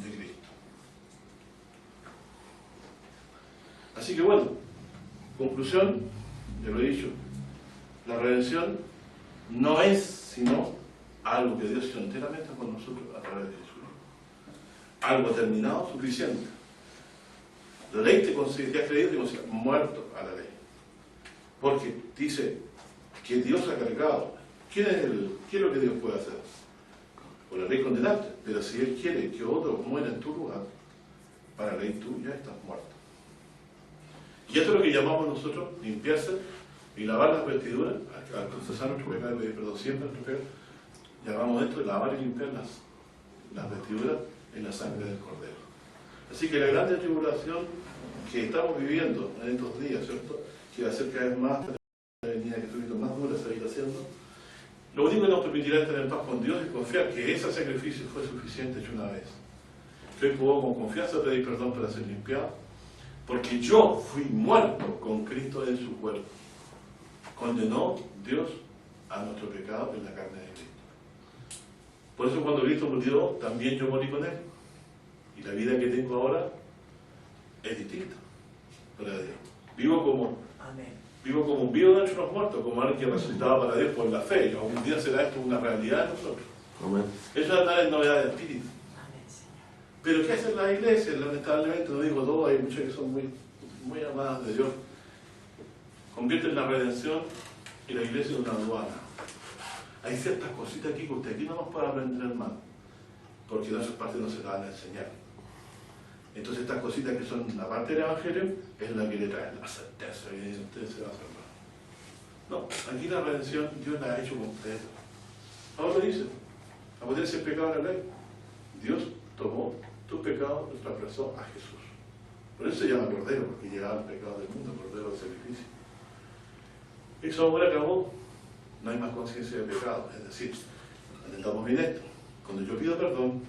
de Cristo. Así que bueno, conclusión, ya lo he dicho, la redención no es sino algo que Dios hizo enteramente con nosotros a través de Jesús. Algo terminado, suficiente. La ley te has creído y te considera muerto a la ley. Porque dice que Dios ha cargado. ¿Qué es lo que Dios puede hacer? Por la ley condenarte, pero si Él quiere que otro muera en tu lugar, para la ley tú ya estás muerto. Y esto es lo que llamamos nosotros limpiarse y lavar las vestiduras, al confesar nuestro pecado y pedir perdón siempre nuestro pecado, llamamos esto lavar y limpiar las vestiduras en la sangre del Cordero. Así que la gran tribulación que estamos viviendo en estos días, ¿cierto?, que va a ser cada vez más, la venida que estuvimos más dura se va a ir haciendo. Lo único que nos permitirá tener paz con Dios es confiar que ese sacrificio fue suficiente hecho una vez. Que hoy puedo con confianza pedir perdón para ser limpiado, porque yo fui muerto con Cristo en su cuerpo. Condenó Dios a nuestro pecado en la carne de Cristo. Por eso cuando Cristo murió, también yo morí con Él. Y la vida que tengo ahora es distinta para Dios. Vivo como un vivo de entre los muertos, como alguien que resucitaba para Dios por la fe. Y algún día será esto una realidad de nosotros. Amén. Eso es la novedad del Espíritu. Amén, Señor. Pero ¿qué hace la iglesia? Lamentablemente, no digo todo, hay muchas que son muy amadas de Dios. Convierten la redención y la iglesia en una aduana. Hay ciertas cositas aquí que usted aquí no nos puede aprender, hermano, porque en esas partes no se la van a enseñar. Entonces estas cositas que son la parte del Evangelio es la que le trae la certeza que dice usted se va a salvar. No, aquí la redención Dios la ha hecho completa. Pablo dice, la potencia del pecado de la ley. Dios tomó tu pecado y trasladó a Jesús. Por eso se llama Cordero, porque llegaba el pecado del mundo, Cordero del sacrificio. Esa obra acabó, no hay más conciencia de pecado. Es decir, entendamos bien esto. Cuando yo pido perdón,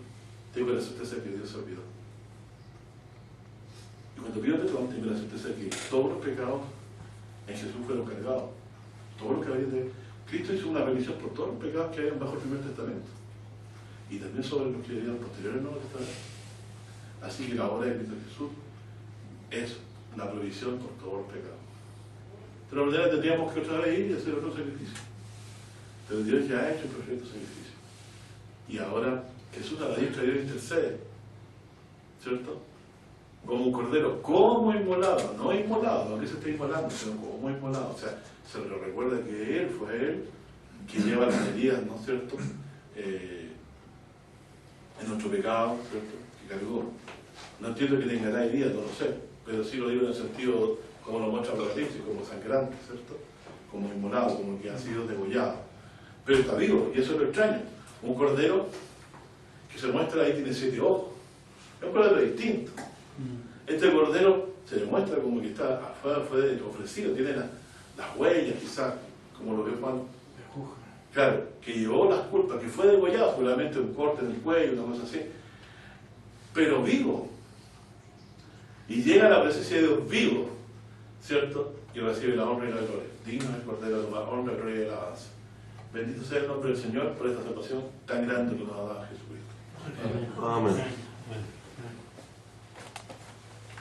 tengo la certeza de que Dios se olvidó. Y cuando pido perdón, tengo la certeza de que todos los pecados en Jesús fueron cargados. Todo lo que había de Cristo hizo una remisión por todos los pecados que hay bajo el Primer Testamento. Y también sobre los que habían posterior al Nuevo Testamento. Así que la obra de Cristo Jesús es la provisión por todos los pecados. De la manera tendríamos que otra vez ir y hacer otro sacrificio. Pero Dios ya ha hecho el perfecto sacrificio. y ahora Jesús a la diestra de Dios intercede, ¿cierto? Como un cordero, como inmolado, no inmolado, no que se esté inmolando, sino como inmolado, o sea, se le recuerda que Él fue Él que lleva las heridas, ¿no es cierto?, en nuestro pecado, ¿cierto?, que cargó. No entiendo que tenga heridas, no lo sé, pero sí lo digo en el sentido, como lo muestra Apocalipsis, como sangrante, ¿cierto?, como inmolado, como que ha sido degollado. Pero está vivo, y eso es lo extraño. Un cordero que se muestra ahí tiene 7 ojos. Es un cordero distinto. Este cordero se le muestra como que está fue ofrecido, tiene las huellas quizás, como lo ve Juan. Claro, que llevó las culpas, que fue degollado, seguramente un corte en el cuello, una cosa así, pero vivo. Y llega a la presencia de Dios vivo, ¿cierto? Y recibe la honra y la gloria. Digno es el cordero de la honra, gloria y alabanza. Bendito sea el nombre del Señor por esta salvación tan grande que nos ha dado Jesucristo. Amén.